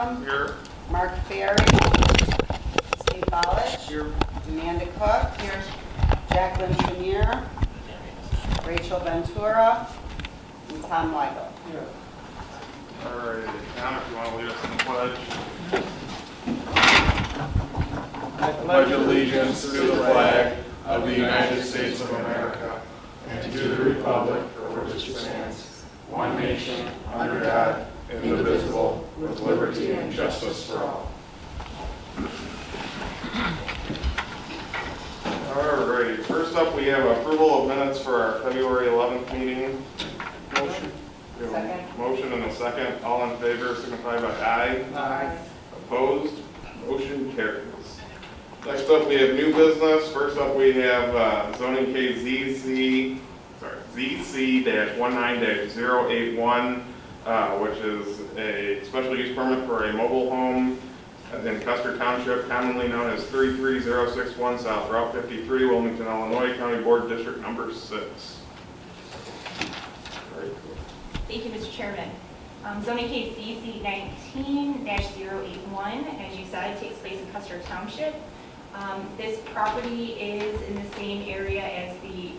Here. Mark Ferry. Steve Ballich. Here. Amanda Cook. Here. Jacqueline Chenier. Rachel Ventura. And Tom Weigel. Here. All right, Tom, if you want to lead us in the pledge. I pledge allegiance to the flag of the United States of America and to the republic for which it stands, one nation, under God, indivisible, with liberty and justice for all. All right, first up we have approval of minutes for our February 11th meeting. Motion. We have a Second. motion and a second. All in favor signify by aye. Aye. Opposed? Motion carries. Next up, we have new business. First up, we have zoning case ZC-19-081, which is a special use permit for a mobile home in Custer Township, commonly known as 33061 South Route 53, Wilmington, Illinois, County Board District Number 6. Thank you, Mr. Chairman. Zoning case ZC 19-081, as you said, takes place in Custer Township. This property is in the same area as the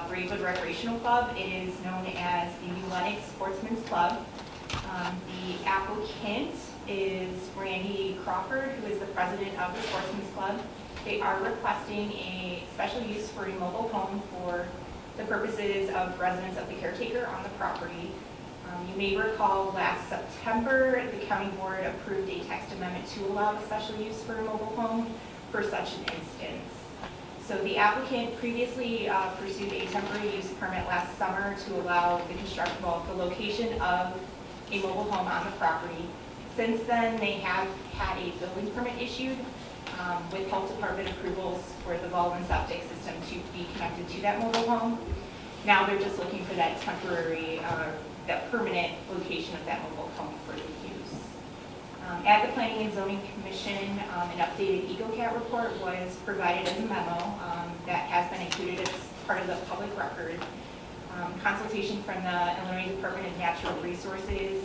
Braidwood Recreational Club. It is known as the New Lenox Sportsman's Club. The applicant is Randy Crawford, who is the president of the Sportsman's Club. They are requesting a special use for a mobile home for the purposes of residence of the caretaker on the property. You may recall last September, the county board approved a text amendment to allow the special use for a mobile home for such an instance. So the applicant previously pursued a temporary use permit last summer to allow the the location of a mobile home on the property. Since then, they have had a building permit issued with health department approvals for the well and septic system to be connected to that mobile home. Now they're just looking for that temporary, that permanent location of that mobile home for the use. At the Planning and Zoning Commission, an updated EcoCat report was provided as a memo that has been included as part of the public record. Consultation from the Illinois Department of Natural Resources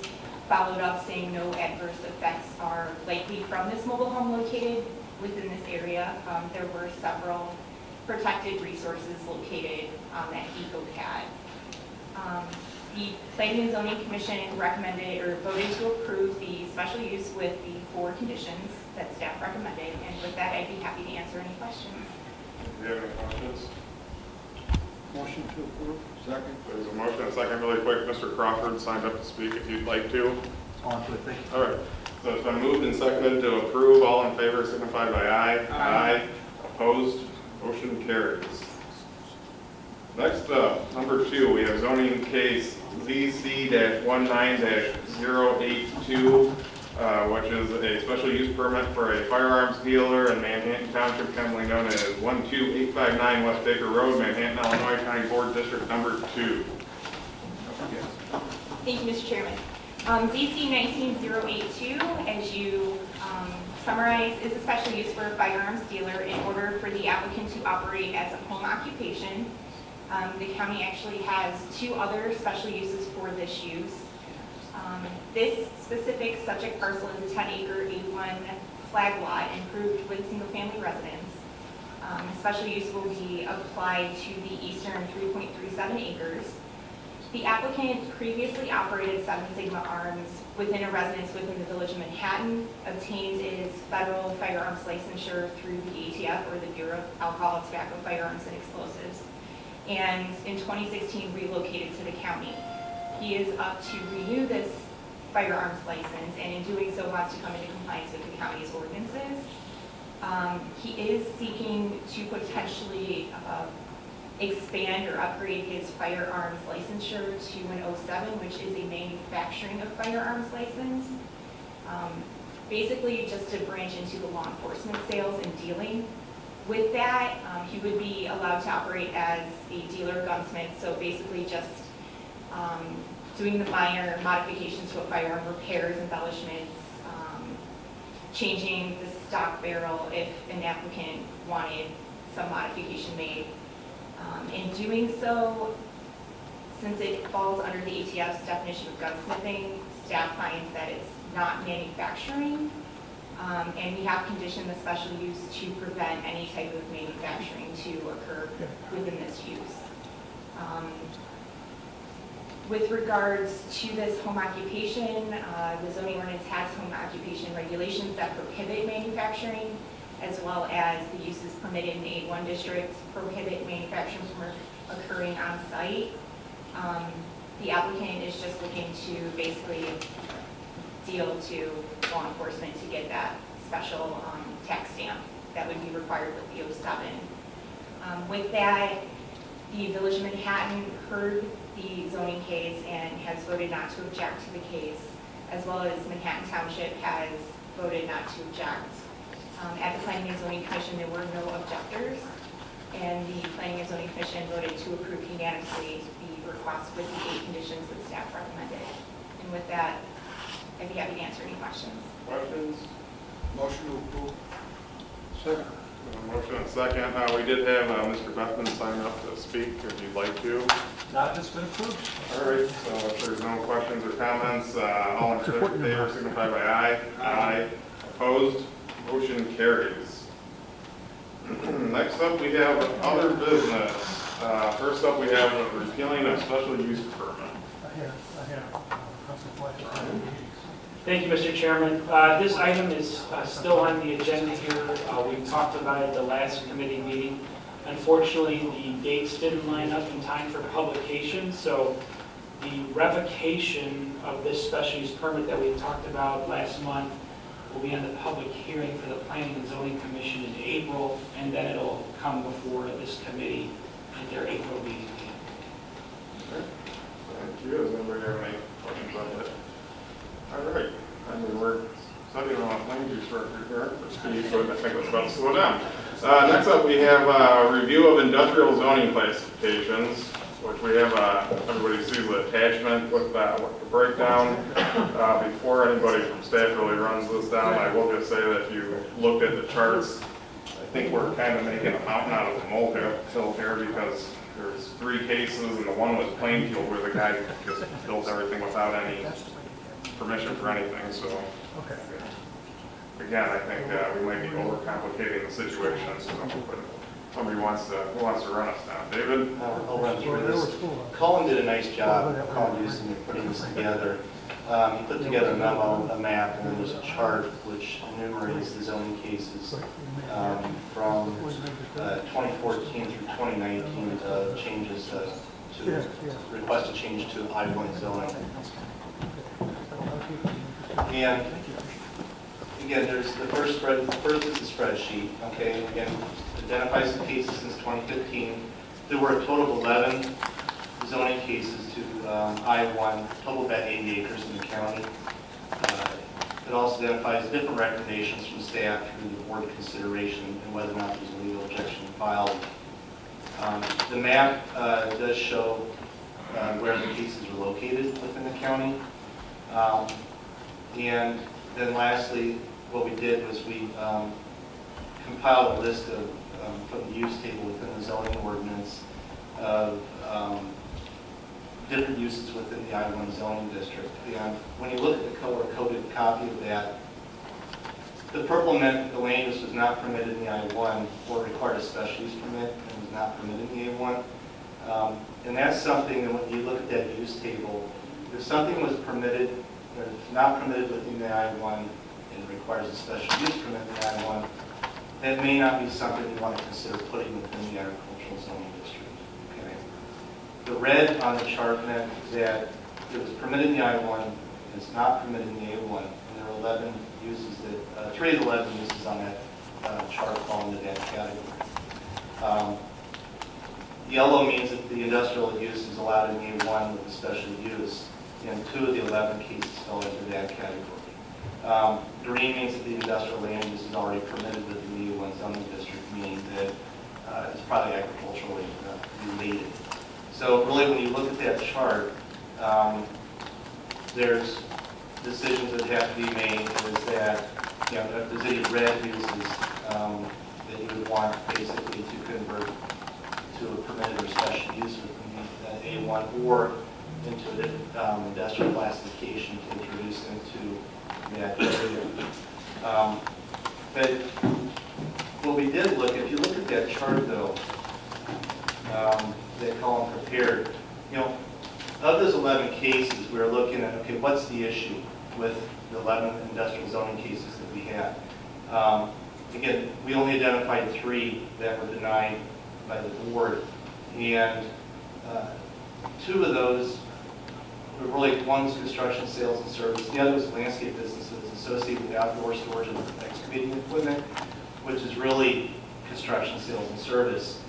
followed up saying no adverse effects are likely from this mobile home located within this area. There were several protected resources located on that EcoCat. The Planning and Zoning Commission recommended or voted to approve the special use with the 4 conditions that staff recommended. And with that, I'd be happy to answer any questions. Do you have any questions? Motion to approve. Second. There's a motion and a second really quick. Mr. Crawford signed up to speak if you'd like to. On to it, thank you. All right, so it's been moved and seconded to approve. All in favor signify by aye. Aye. Opposed? Motion carries. Next up, number 2, we have zoning case ZC-19-082, which is a special use permit for a firearms dealer in Manhattan Township, commonly known as 12859 West Baker Road, Manhattan, Illinois, County Board District Number 2. Thank you, Mr. Chairman. ZC 19-082, as you summarize, is a special use for a firearms dealer in order for the applicant to operate as a home occupation. The county actually has 2 other special uses for this use. This specific subject parcel is a 10-acre, 81 flag lot improved with single-family residence. Special use will be applied to the eastern 3.37 acres. The applicant previously operated 7 Sigma Arms within a residence within the Village of Manhattan, obtained its federal firearms licensure through the ATF, or the Bureau of Alcohol, Tobacco, Firearms, and Explosives, and in 2016 relocated to the county. He is up to renew this firearms license, and in doing so wants to come into compliance with the county's ordinances. He is seeking to potentially expand or upgrade his firearms licensure to an 07, which is a manufacturing of firearms license. Basically just to branch into the law enforcement sales and dealing. With that, he would be allowed to operate as a dealer gunsmith, so basically just doing the minor modifications to a firearm, repairs, embellishments, changing the stock barrel if an applicant wanted some modification made. In doing so, since it falls under the ATF's definition of gunsmithing, staff finds that it's not manufacturing. And we have conditioned the special use to prevent any type of manufacturing to occur within this use. With regards to this home occupation, the zoning ordinance has home occupation regulations that prohibit manufacturing, as well as the uses permitted in the A1 district prohibit manufacturing from occurring on site. The applicant is just looking to basically deal to law enforcement to get that special tax stamp that would be required with the 07. With that, the Village of Manhattan heard the zoning case and has voted not to object to the case, as well as Manhattan Township has voted not to object. At the Planning and Zoning Commission, there were no objectors, and the Planning and Zoning Commission voted to approve unanimously the request with the 8 conditions that staff recommended. And with that, I'd be happy to answer any questions. Questions? Motion to approve. Second. Motion and second. We did have Mr. Bethman sign up to speak if you'd like to. Not has been approved. All right, so if there's no questions or comments, all in favor signify by aye. Aye. Opposed? Motion carries. Next up, we have other business. First up, we have repealing of special use permit. Thank you, Mr. Chairman. This item is still on the agenda here. We talked about it at the last committee meeting. Unfortunately, the dates didn't line up in time for publication, so the revocation of this special use permit that we talked about last month will be on the public hearing for the Planning and Zoning Commission in April, and then it'll come before this committee at their April meeting. Okay. Thank you. Does anybody have any questions on that? All right. I mean, we're studying on land use record here for speed, so I think it's about to slow down. Next up, we have a review of industrial zoning classifications, which we have, everybody sees the attachment with the breakdown. Before anybody from staff really runs this down, I will just say that if you looked at the charts, I think we're kind of making a mountain out of a molehill here because there's 3 cases and the one was Plainfield where the guy just built everything without any permission for anything, so. Again, I think we might be overcomplicating the situation, so but somebody who wants to run us down. David? I'll run through this. Colin did a nice job, Colin Houston, in putting this together. He put together a memo, a map, and then there's a chart which enumerates the zoning cases from 2014 through 2019 changes to request a change to I-1 zoning. And again, there's the first is the spreadsheet. Okay, again, identifies the cases since 2015. There were a total of 11 zoning cases to I-1, total about 80 acres in the county. It also identifies different recommendations from staff through the board consideration and whether or not there's a legal objection filed. The map does show where the cases are located within the county. And then lastly, what we did was we compiled a list of, from the use table within the zoning ordinance of different uses within the I-1 zoning district. And when you look at the color-coded copy of that, the purple meant the land use was not permitted in the I-1 or required a special use permit and was not permitted in the A1. And that's something that when you look at that use table, if something was permitted or it's not permitted within the I-1 and requires a special use permit in the I-1, that may not be something you want to consider putting within the agricultural zoning district. Okay. The red on the chart meant that it was permitted in the I-1 and it's not permitted in the A1. And there are 11 uses that, 3 of the 11 uses on that chart fall into that category. Yellow means that the industrial use is allowed in the A1 with a special use, and 2 of the 11 cases fell into that category. Green means that the industrial land use is already permitted within the A1 zoning district, meaning that it's probably agriculturally related. So really, when you look at that chart, there's decisions that have to be made. Is that, you know, if there's any red uses that you would want basically to convert to a permitted or special use within the A1 or into an industrial classification to introduce into that area. But what we did look, if you look at that chart though, that column prepared, you know, of those 11 cases, we were looking at, okay, what's the issue with the 11 industrial zoning cases that we had? Again, we only identified 3 that were denied by the board, and 2 of those were really, one was construction, sales, and service. The other was landscape businesses associated with outdoor storage and excavating equipment, which is really construction, sales, and service.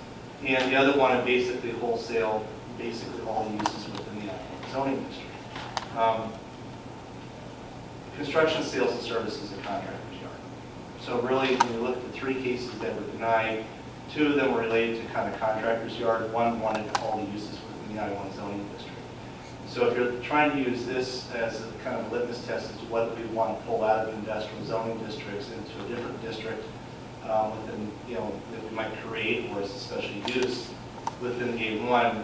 And the other one, basically wholesale, basically all uses within the zoning district. Construction, sales, and service is a contractor's yard. So really, when you look at the 3 cases that were denied, 2 of them were related to kind of contractor's yard. 1 wanted all the uses within the I-1 zoning district. So if you're trying to use this as a kind of litmus test as to what we want to pull out of industrial zoning districts into a different district within, you know, that we might create, or as a special use within the A1,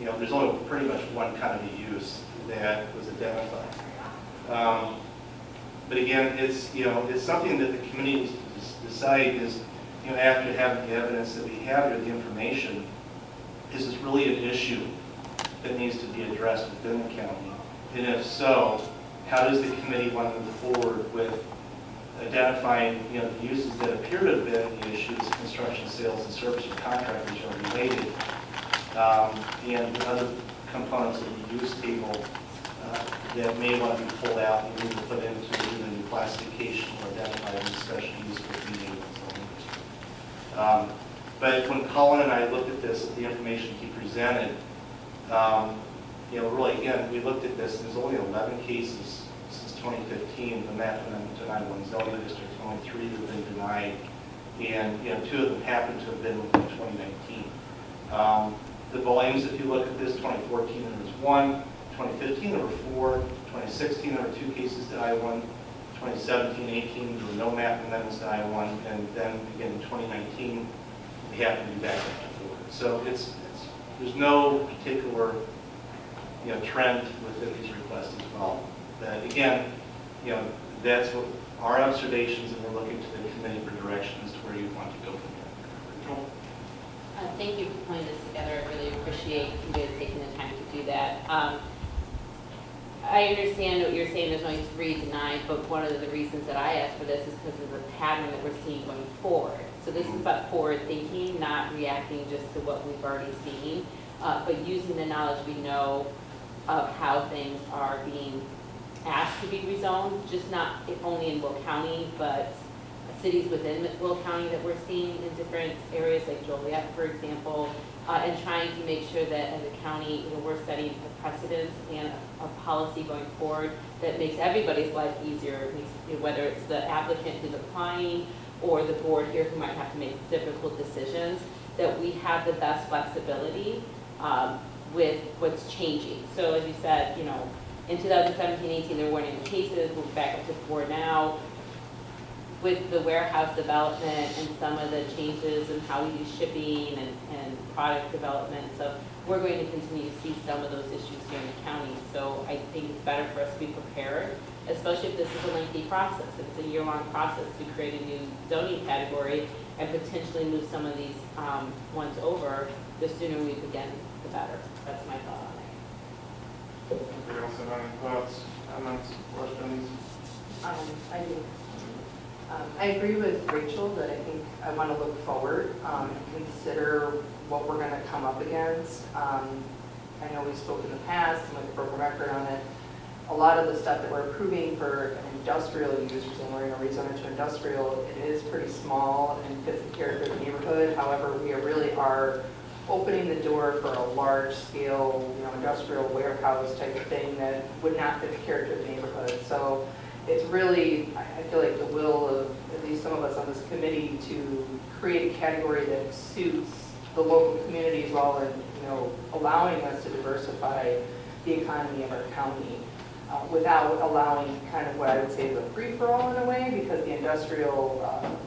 you know, there's only pretty much one kind of a use that was identified. But again, it's, you know, it's something that the committee needs to decide is, you know, after having the evidence that we have here, the information, is this really an issue that needs to be addressed within the county? And if so, how does the committee want to move forward with identifying, you know, the uses that appear to have been the issues, construction, sales, and service or contractors are related, and the other components of the use table that may want to be pulled out and need to put into either new classification or identify as special use within the zoning district. But when Colin and I looked at this, the information he presented, you know, really, again, we looked at this, there's only 11 cases since 2015, the map amendment to I-1 zoning district, only 3 that have been denied, and, you know, 2 of them happen to have been within 2019. The volumes, if you look at this, 2014 there was 1, 2015 there were 4, 2016 there were 2 cases to I-1, 2017, 18 there were no map amendments to I-1, and then again in 2019 we happen to be back up to 4. So there's no particular, you know, trend within these requests as well. That again, you know, that's what our observations, and we're looking to the committee for direction as to where you want to go from here. Thank you for putting this together. I really appreciate you guys taking the time to do that. I understand what you're saying, there's only 3 denied, but one of the reasons that I asked for this is because of the pattern that we're seeing going forward. So this is about forward thinking, not reacting just to what we've already seen, but using the knowledge we know of how things are being asked to be rezoned, just not only in Will County, but cities within Will County that we're seeing in different areas like Joliet, for example, and trying to make sure that as a county, you know, we're setting a precedent and a policy going forward that makes everybody's life easier, you know, whether it's the applicant who's applying or the board here who might have to make difficult decisions, that we have the best flexibility with what's changing. So as you said, you know, in 2017-18 there weren't any cases, we're back up to 4 now. With the warehouse development and some of the changes in how we do shipping and product development, so we're going to continue to see some of those issues here in the county. So I think it's better for us to be prepared, especially if this is a lengthy process. If it's a year-long process to create a new zoning category and potentially move some of these ones over, the sooner we begin, the better. That's my thought on it. Anybody else have any thoughts, comments, questions? I do. I agree with Rachel that I think I want to look forward, consider what we're going to come up against. I know we spoke in the past, and with the broken record on it, a lot of the stuff that we're approving for an industrial use, and we're going to rezone it to industrial, it is pretty small and fits the character of the neighborhood. However, we really are opening the door for a large scale, you know, industrial warehouse type of thing that would not fit the character of the neighborhood. So it's really, I feel like the will of at least some of us on this committee to create a category that suits the local community as well, and, you know, allowing us to diversify the economy of our county without allowing kind of what I would say is a free-for-all in a way, because the industrial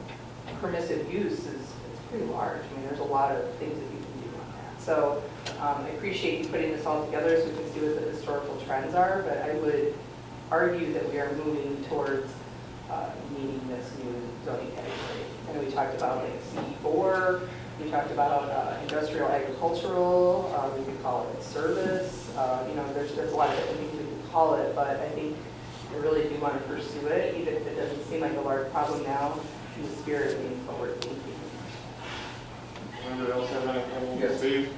permissive use is pretty large. I mean, there's a lot of things that you can do on that. So I appreciate you putting this all together so we can see what the historical trends are, but I would argue that we are moving towards meeting this new zoning category. And we talked about like CE4, we talked about industrial agricultural, we could call it service, there's a lot of different things we could call it, but I think I really do want to pursue it, even if it doesn't seem like a large problem now, in the spirit of being forward thinking. Anybody else have anything? Yes. Steve?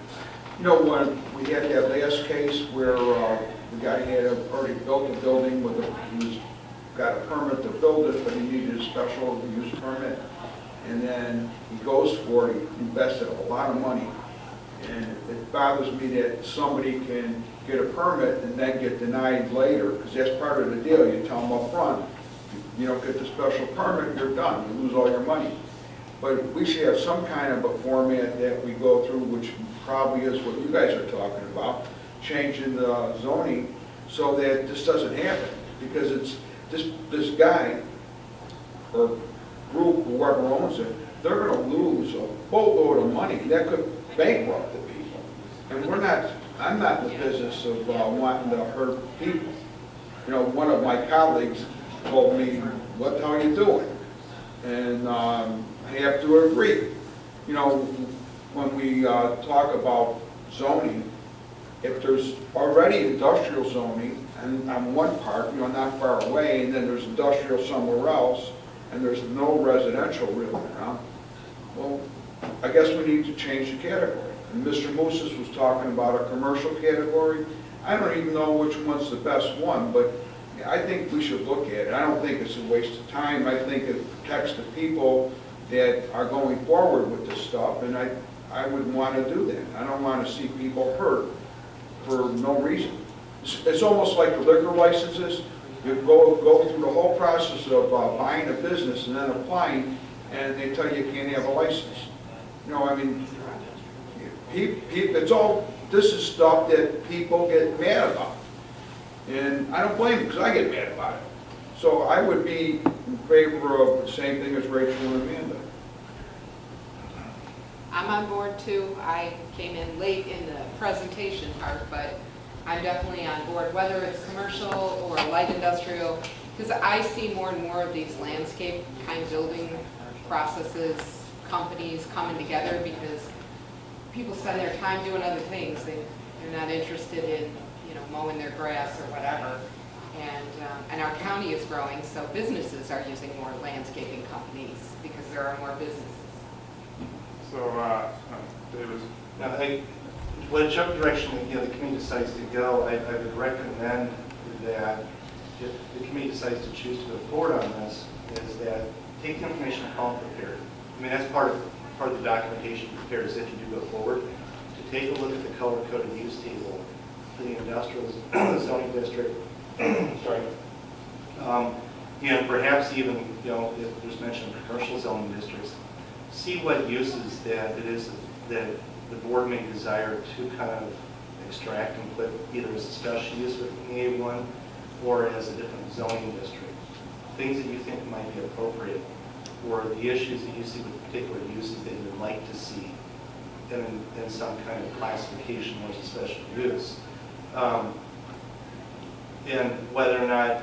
You know, when we had that last case where the guy had already built a building with got a permit to build it, but he needed a special use permit, and then he goes for it, he invested a lot of money, and it bothers me that somebody can get a permit and then get denied later, because that's part of the deal. You tell them up front, you don't get the special permit, you're done, you lose all your money. But we should have some kind of a format that we go through, which probably is what you guys are talking about, changing the zoning so that this doesn't happen. Because it's this guy or group, whoever owns it, they're going to lose a boatload of money. That could bankrupt the people. And I'm not in the business of wanting to hurt people. You know, one of my colleagues told me, what the hell are you doing? And I have to agree. You know, when we talk about zoning, if there's already industrial zoning, and on one part, you know, not far away, and then there's industrial somewhere else, and there's no residential really around, well, I guess we need to change the category. And Mr. Moses was talking about a commercial category. I don't even know which one's the best one, but I think we should look at it. I don't think it's a waste of time. I think it protects the people that are going forward with this stuff, and I would want to do that. I don't want to see people hurt for no reason. It's almost like the liquor licenses. You go through the whole process of buying a business and then applying, and they tell you can't have a license. You know, I mean, this is stuff that people get mad about. And I don't blame them, because I get mad about it. So I would be in favor of the same thing as Rachel and Amanda. I'm on board too. I came in late in the presentation part, but I'm definitely on board, whether it's commercial or light industrial, because I see more and more of these landscape kind of building processes, companies coming together because people spend their time doing other things. They're not interested in, mowing their grass or whatever. And our county is growing, so businesses are using more landscaping companies because there are more businesses. So, David? Now, whichever direction the committee decides to go, I would recommend that if the committee decides to choose to go forward on this, is that take the information column prepared. I mean, that's part of the documentation prepared is if you do go forward, to take a look at the color-coded use table for the industrial zoning district. Sorry. Perhaps even, if there's mention of commercial zoning districts, see what uses that it is that the board may desire to kind of extract and put either as a special use within the A1 or as a different zoning district. Things that you think might be appropriate, or the issues that you see with particular uses that you would like to see in some kind of classification or as a special use. And whether or not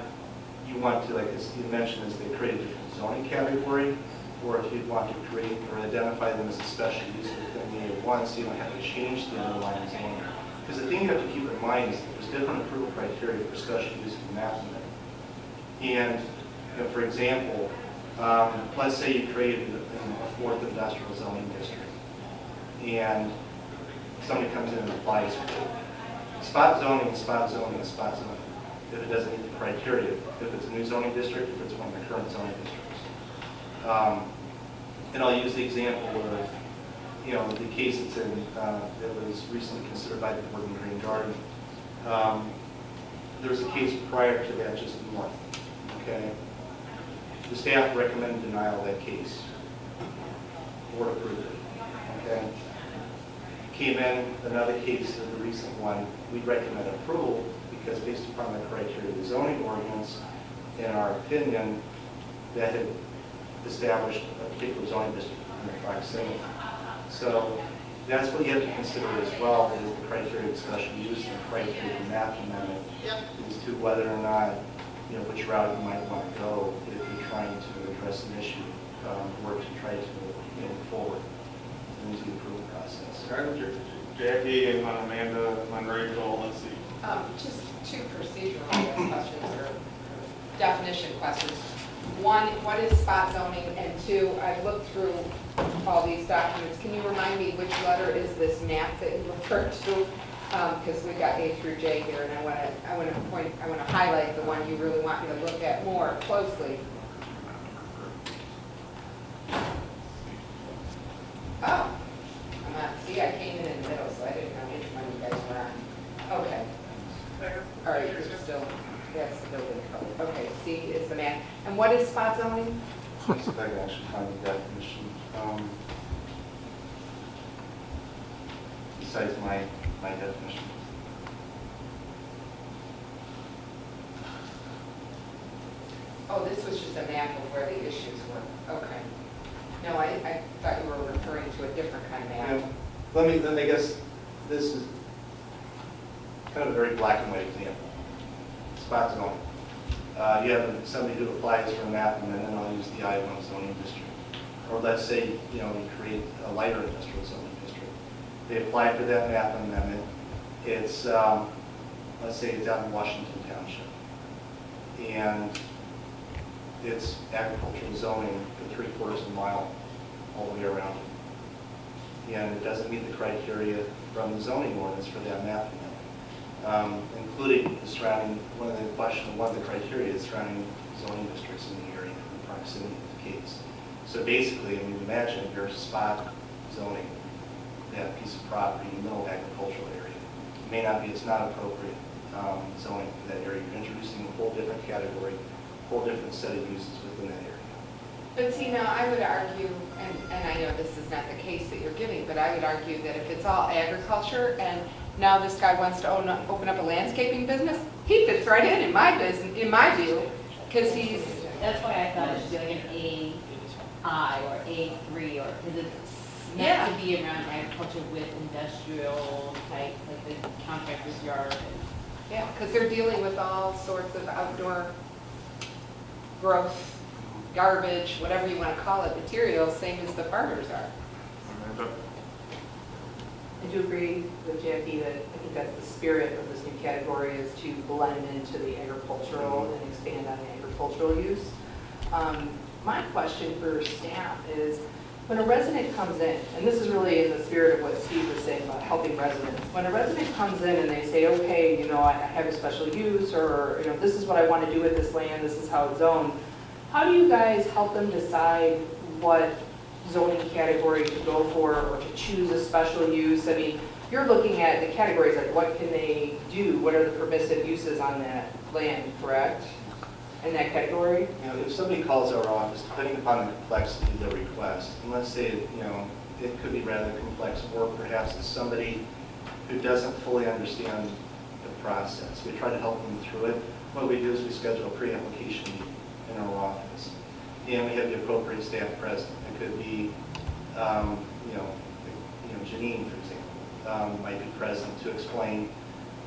you want to, like as you mentioned, is they create a different zoning category, or if you'd want to create or identify them as a special use within the A1 so you don't have to change the underlying zoning. Because the thing you have to keep in mind is that there's different approval criteria for special use in map and for example, let's say you created a fourth industrial zoning district and somebody comes in and applies for it. Spot zoning is spot zoning is spot zoning if it doesn't meet the criteria, if it's a new zoning district, if it's one of the current zoning districts. And I'll use the example of, the case that's that was recently considered by the board in Green Garden. There was a case prior to that just north, okay? The staff recommended denial of that case. Board approved it, okay? Came in another case of the recent one, we'd recommend approval because based upon the criteria of the zoning ordinance, in our opinion, that had established a particular zoning district in the proximity. So that's what you have to consider as well, is the criteria of special use and the criteria of map amendment as to whether or not which route you might want to go if you're trying to address an issue, or to try to move forward into the approval process. All right, Jackie and Amanda, and Rachel, let's see. Just two procedural questions or definition questions. One, what is spot zoning? And two, I've looked through all these documents. Can you remind me which letter is this map that you referred to? Because we've got A through J here, and I want to highlight the one you really want me to look at more closely. Oh, see, I came in the middle, so I didn't know which one you guys were on. Okay. All right, you're still, that's the building code. Okay, C is the map. And what is spot zoning? Let's see if I can actually find the definition. Besides my definition. Oh, this was just a map of where the issues were. Okay. No, I thought you were referring to a different kind of map. Then I guess this is kind of a very black and white example. Spot zoning. You have somebody who applies for a map amendment, and I'll use the I-1 zoning district. Or let's say, you create a lighter industrial zoning district. They apply for that map amendment. It's, let's say it's out in Washington Township. And it's agricultural zoning for 3/4 of a mile all the way around it. And it doesn't meet the criteria from the zoning ordinance for that map amendment, including the surrounding, one of the criteria is surrounding zoning districts in the area in proximity to the case. So basically, imagine if you're spot zoning that piece of property in the middle of agricultural area. It may not be, it's not appropriate zoning for that area. You're introducing a whole different category, a whole different set of uses within that area. But see, now I would argue, and I know this is not the case that you're giving, but I would argue that if it's all agriculture and now this guy wants to open up a landscaping business, he fits right in my business, in my view, because he's. That's why I thought it should be like an AI or A3, or because it's meant to be around agriculture with industrial type, like the contractor's yard. Yeah, because they're dealing with all sorts of outdoor growth, garbage, whatever you want to call it, materials, same as the farmers are. Amanda? I do agree with Jackie that I think that's the spirit of this new category, is to blend into the agricultural and expand on agricultural use. My question for staff is, when a resident comes in, and this is really in the spirit of what Steve was saying about helping residents, when a resident comes in and they say, okay, I have a special use, or this is what I want to do with this land, this is how it's zoned, how do you guys help them decide what zoning category to go for or to choose a special use? I mean, you're looking at the categories, like what can they do? What are the permissive uses on that land, correct? In that category? If somebody calls our office, depending upon the complexity of the request, and let's say, it could be rather complex, or perhaps it's somebody who doesn't fully understand the process. We try to help them through it. What we do is we schedule a pre-application meeting in our office, and we have the appropriate staff present. It could be, Janine, for example, might be present to explain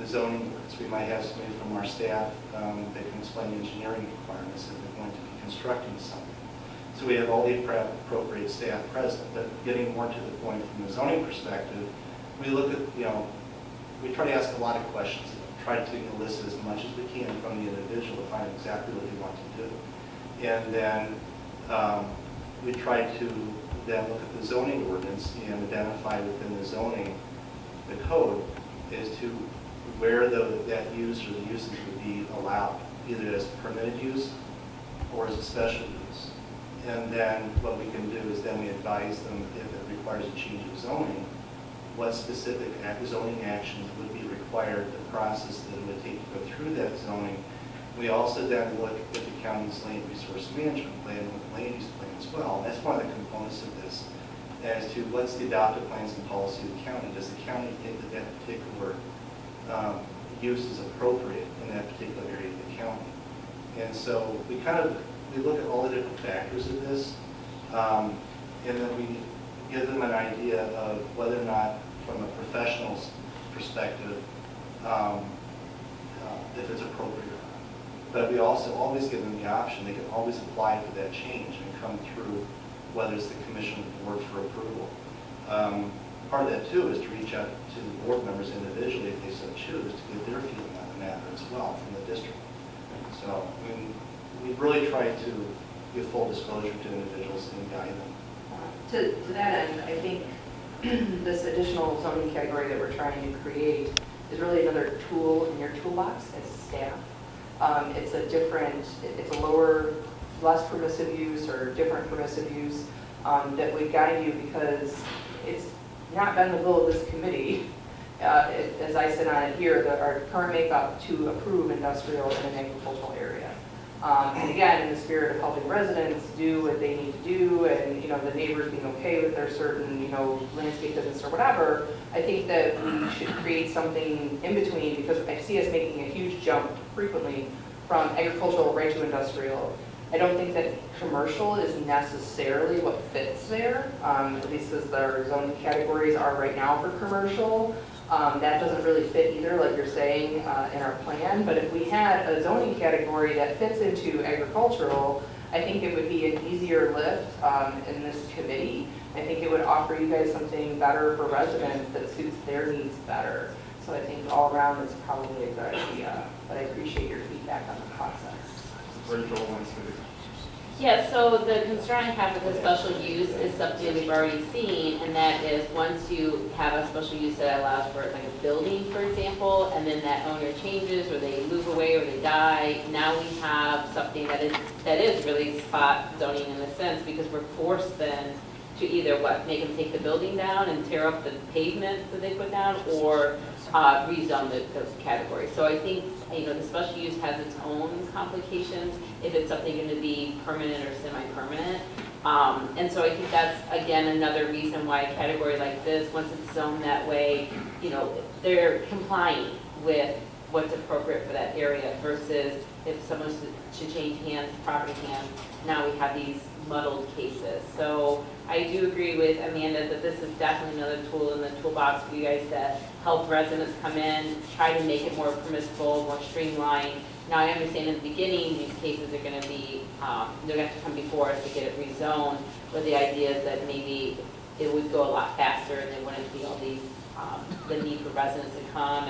the zoning ordinance. We might have somebody from our staff that can explain engineering requirements if they're going to be constructing something. So we have all the appropriate staff present. But getting more to the point from the zoning perspective, we look at, we try to ask a lot of questions, try to elicit as much as we can from the individual to find exactly what they want to do. And then we try to then look at the zoning ordinance and identify within the zoning, the code, as to where that use or the uses would be allowed, either as permitted use or as a special use. And then what we can do is then we advise them, if it requires a change of zoning, what specific zoning actions would be required, the process that it would take to go through that zoning. We also then look at the county's land resource management plan with the land use plan as well. That's one of the components of this, as to what's the adopted plans and policy of the county. Does the county think that that particular use is appropriate in that particular area of the county? And so we look at all the different factors of this, and then we give them an idea of whether or not, from a professional's perspective, if it's appropriate or not. But we also always give them the option, they can always apply for that change and come through, whether it's the commission or board for approval. Part of that too is to reach out to the board members individually if they so choose to get their feeling on the matter as well from the district. So, I mean, we really try to give full disclosure to individuals and guide them. To that end, I think this additional zoning category that we're trying to create is really another tool in your toolbox as staff. It's a lower, less permissive use or different permissive use that would guide you, because it's not been the goal of this committee, as I sit on it here, our current makeup to approve industrial in an agricultural area. And again, in the spirit of helping residents do what they need to do, and the neighbors being okay with their certain landscape business or whatever, I think that we should create something in between, because I see us making a huge jump frequently from agricultural right to industrial. I don't think that commercial is necessarily what fits there, at least as their zoning categories are right now for commercial. That doesn't really fit either, like you're saying, in our plan. But if we had a zoning category that fits into agricultural, I think it would be an easier lift in this committee. I think it would offer you guys something better for residents that suits their needs better. So I think all around it's probably a good idea. But I appreciate your feedback on the process. Rachel wants to. Yeah, so the concern I have with the special use is something we've already seen, and that is once you have a special use that allows for like a building, for example, and then that owner changes or they move away or they die, now we have something that is really spot zoning in a sense, because we're forced then to either make them take the building down and tear up the pavement that they put down, or rezone those categories. So I think the special use has its own complications if it's something going to be permanent or semi-permanent. And so I think that's, again, another reason why a category like this, once it's zoned that way, they're complying with what's appropriate for that area, versus if someone should change hands, property hands, now we have these muddled cases. So I do agree with Amanda that this is definitely another tool in the toolbox for you guys to help residents come in, try to make it more permissible, more streamlined. Now I understand in the beginning these cases are going to be, they're going to have to come before us to get it rezoned, but the idea is that maybe it would go a lot faster and there wouldn't be all these, the need for residents to come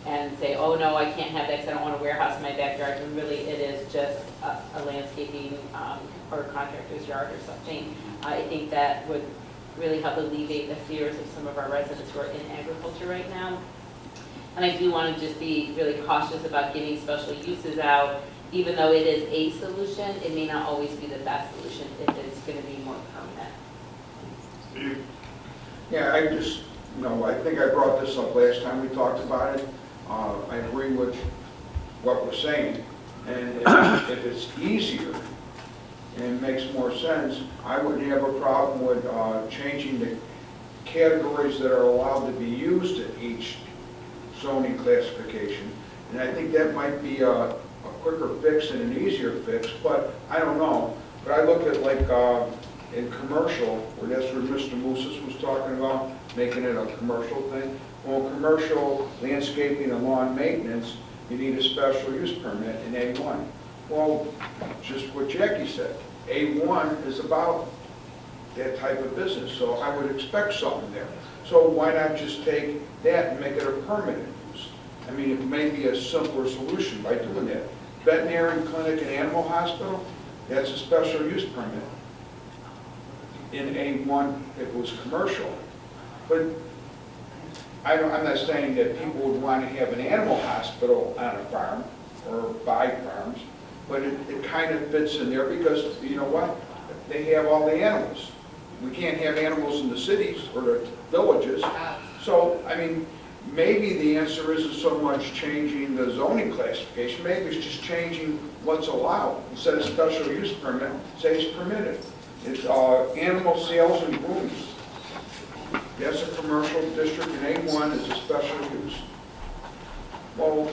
and say, oh no, I can't have that because I don't want a warehouse in my backyard, and really it is just a landscaping or a contractor's yard or something. I think that would really help alleviate the fears of some of our residents who are in agriculture right now. And I do want to just be really cautious about getting special uses out. Even though it is a solution, it may not always be the best solution if it's going to be more permanent. Steve? Yeah, I think I brought this up last time we talked about it. I agree with what we're saying. And if it's easier and makes more sense, I wouldn't have a problem with changing the categories that are allowed to be used in each zoning classification. And I think that might be a quicker fix and an easier fix, but I don't know. But I look at like in commercial, where that's what Mr. Moussas was talking about, making it a commercial thing. Well, commercial landscaping and lawn maintenance, you need a special use permit in A1. Well, just what Jackie said, A1 is about that type of business, so I would expect something there. So why not just take that and make it a permanent use? I mean, it may be a simpler solution by doing that. Veterinary clinic and animal hospital, that's a special use permit. In A1, if it was commercial. But I'm not saying that people would want to have an animal hospital on a farm or buy farms, but it kind of fits in there because, you know what, they have all the animals. We can't have animals in the cities or the villages. So, I mean, maybe the answer isn't so much changing the zoning classification, maybe it's just changing what's allowed. Instead of special use permit, say it's permitted. It's animal sales and grooming. That's a commercial district, and A1 is a special use. Well,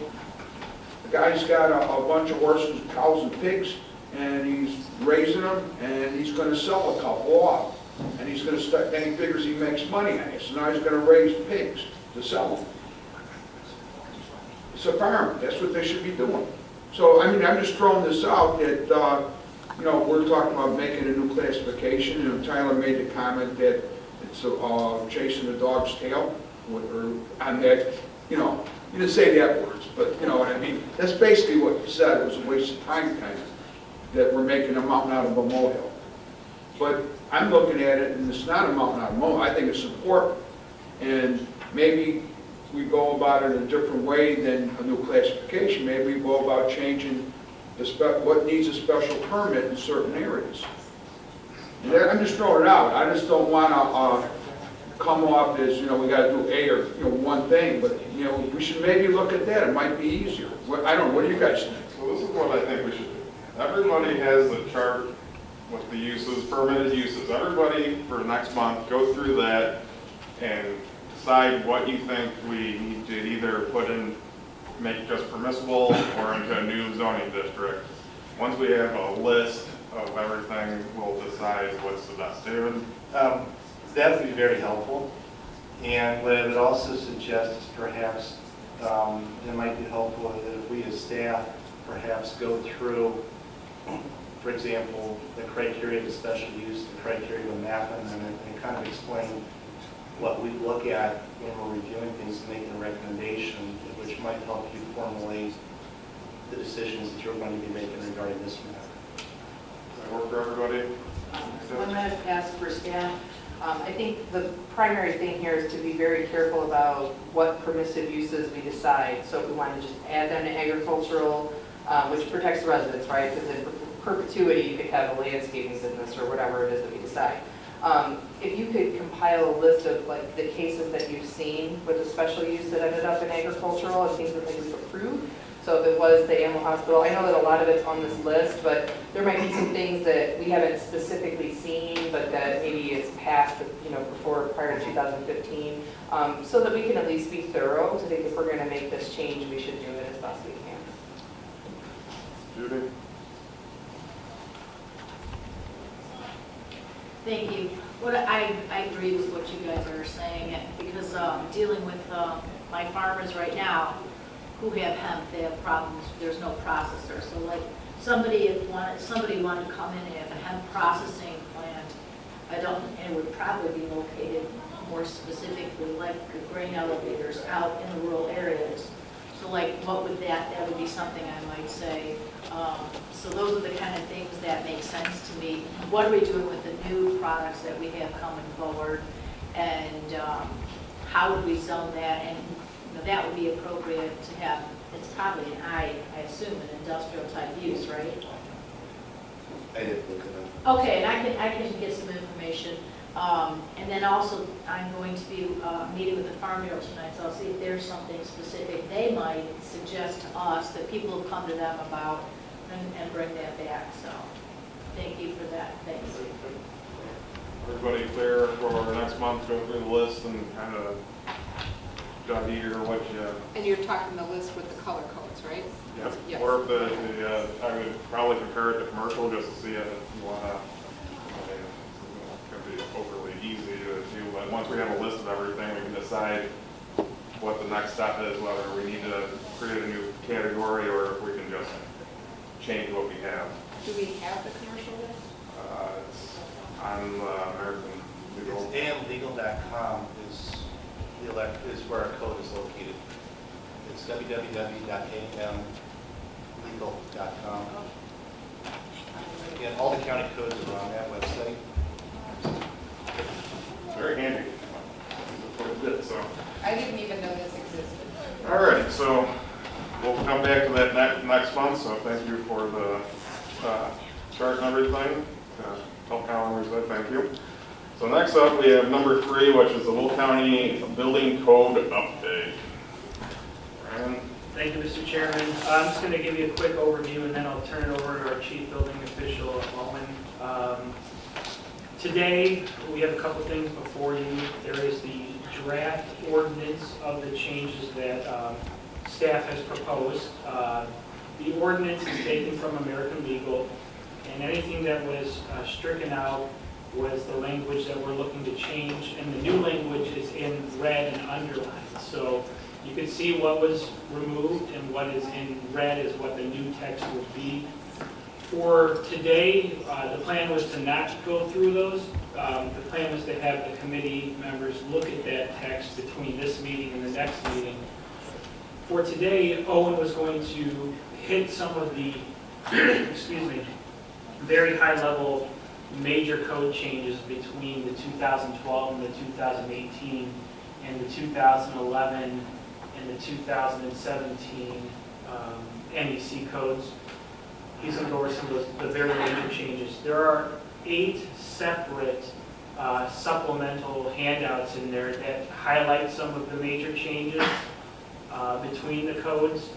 the guy's got a bunch of horses, cows, and pigs, and he's raising them, and he's going to sell a couple off. And he's going to start, then he figures he makes money on it, so now he's going to raise pigs to sell them. It's a farm. That's what they should be doing. So, I mean, I'm just throwing this out that, you know, we're talking about making a new classification, and Tyler made the comment that it's chasing the dog's tail, or on that, you know, you didn't say that words, but you know what I mean. That's basically what you said. It was a waste of time, kind of, that we're making a mountain out of a molehill. But I'm looking at it, and it's not a mountain out of a molehill. I think it's important, and maybe we go about it a different way than a new classification. Maybe we go about changing what needs a special permit in certain areas. And I'm just throwing it out. I just don't want to come off as, you know, we got to do A or, you know, one thing, but, you know, we should maybe look at that. It might be easier. I don't know. What do you guys think? So this is what I think we should do. Everybody has the chart with the uses, permitted uses. Everybody for next month, go through that and decide what you think we need to either put in, make just permissible or into a new zoning district. Once we have a list of everything, we'll decide what's the best. David? That would be very helpful. And what I would also suggest is perhaps it might be helpful that if we as staff perhaps go through, for example, the criteria of a special use, the criteria of a map, and kind of explain what we look at when we're reviewing things and making a recommendation, which might help you formulate the decisions that you're going to be making regarding this matter. Does that work for everybody? One minute ask for staff. I think the primary thing here is to be very careful about what permissive uses we decide. So if we want to just add them to agricultural, which protects the residents, right? Because in perpetuity, you could have a landscaping business or whatever it is that we decide. If you could compile a list of like the cases that you've seen with a special use that ended up in agricultural and things that we've approved. So if it was the animal hospital, I know that a lot of it's on this list, but there might be some things that we haven't specifically seen, but that maybe is past, you know, prior to 2015, so that we can at least be thorough. So I think if we're going to make this change, we should do it as best we can. Judy? Thank you. What I agree with what you guys are saying, because dealing with my farmers right now who have hemp, they have problems. There's no processor. So like somebody wanted to come in and have a hemp processing plant, and it would probably be located more specifically like the grain elevators out in the rural areas. So like what would that would be something I might say. So those are the kind of things that make sense to me. What are we doing with the new products that we have coming forward, and how would we zone that? And you know, that would be appropriate to have. It's probably I assume an industrial type use, right? I didn't look at that. Okay, and I can get some information. And then also, I'm going to be meeting with the Farm Bureau tonight, so I'll see if there's something specific they might suggest to us that people have come to them about, and bring that back. So, thank you for that. Thanks. Everybody clear for next month? Go through the list and kind of jot here what you. And you're talking the list with the color codes, right? Yep. Yes. Or if I would probably compare it to commercial just to see if you want to. It's going to be overly easy to do, but once we have a list of everything, we can decide what the next step is, whether we need to create a new category or if we can just change what we have. Do we have the commercial list? It's on American Legal. amlegal.com is where our code is located. It's www.amlegal.com. Again, all the county codes are on that website. It's very handy. So. I didn't even know this existed. All right, so we'll come back to that next month. So thank you for the chart and everything. Tell Colin we said thank you. So next up, we have number 3, which is the Will County Building Code update. Ryan? Thank you, Mr. Chairman. I'm just going to give you a quick overview, and then I'll turn it over to our Chief Building Official, Owen. Today, we have a couple things before you. There is the draft ordinance of the changes that staff has proposed. The ordinance is taken from American Legal, and anything that was stricken out was the language that we're looking to change, and the new language is in red and underlined. So you can see what was removed and what is in red is what the new text would be. For today, the plan was to not go through those. The plan was to have the committee members look at that text between this meeting and the next meeting. For today, Owen was going to hit some of the, excuse me, very high-level major code changes between the 2012 and the 2018 and the 2011 and the 2017 NEC codes. He's going to go over some of those, the very major changes. There are 8 separate supplemental handouts in there that highlight some of the major changes between the codes.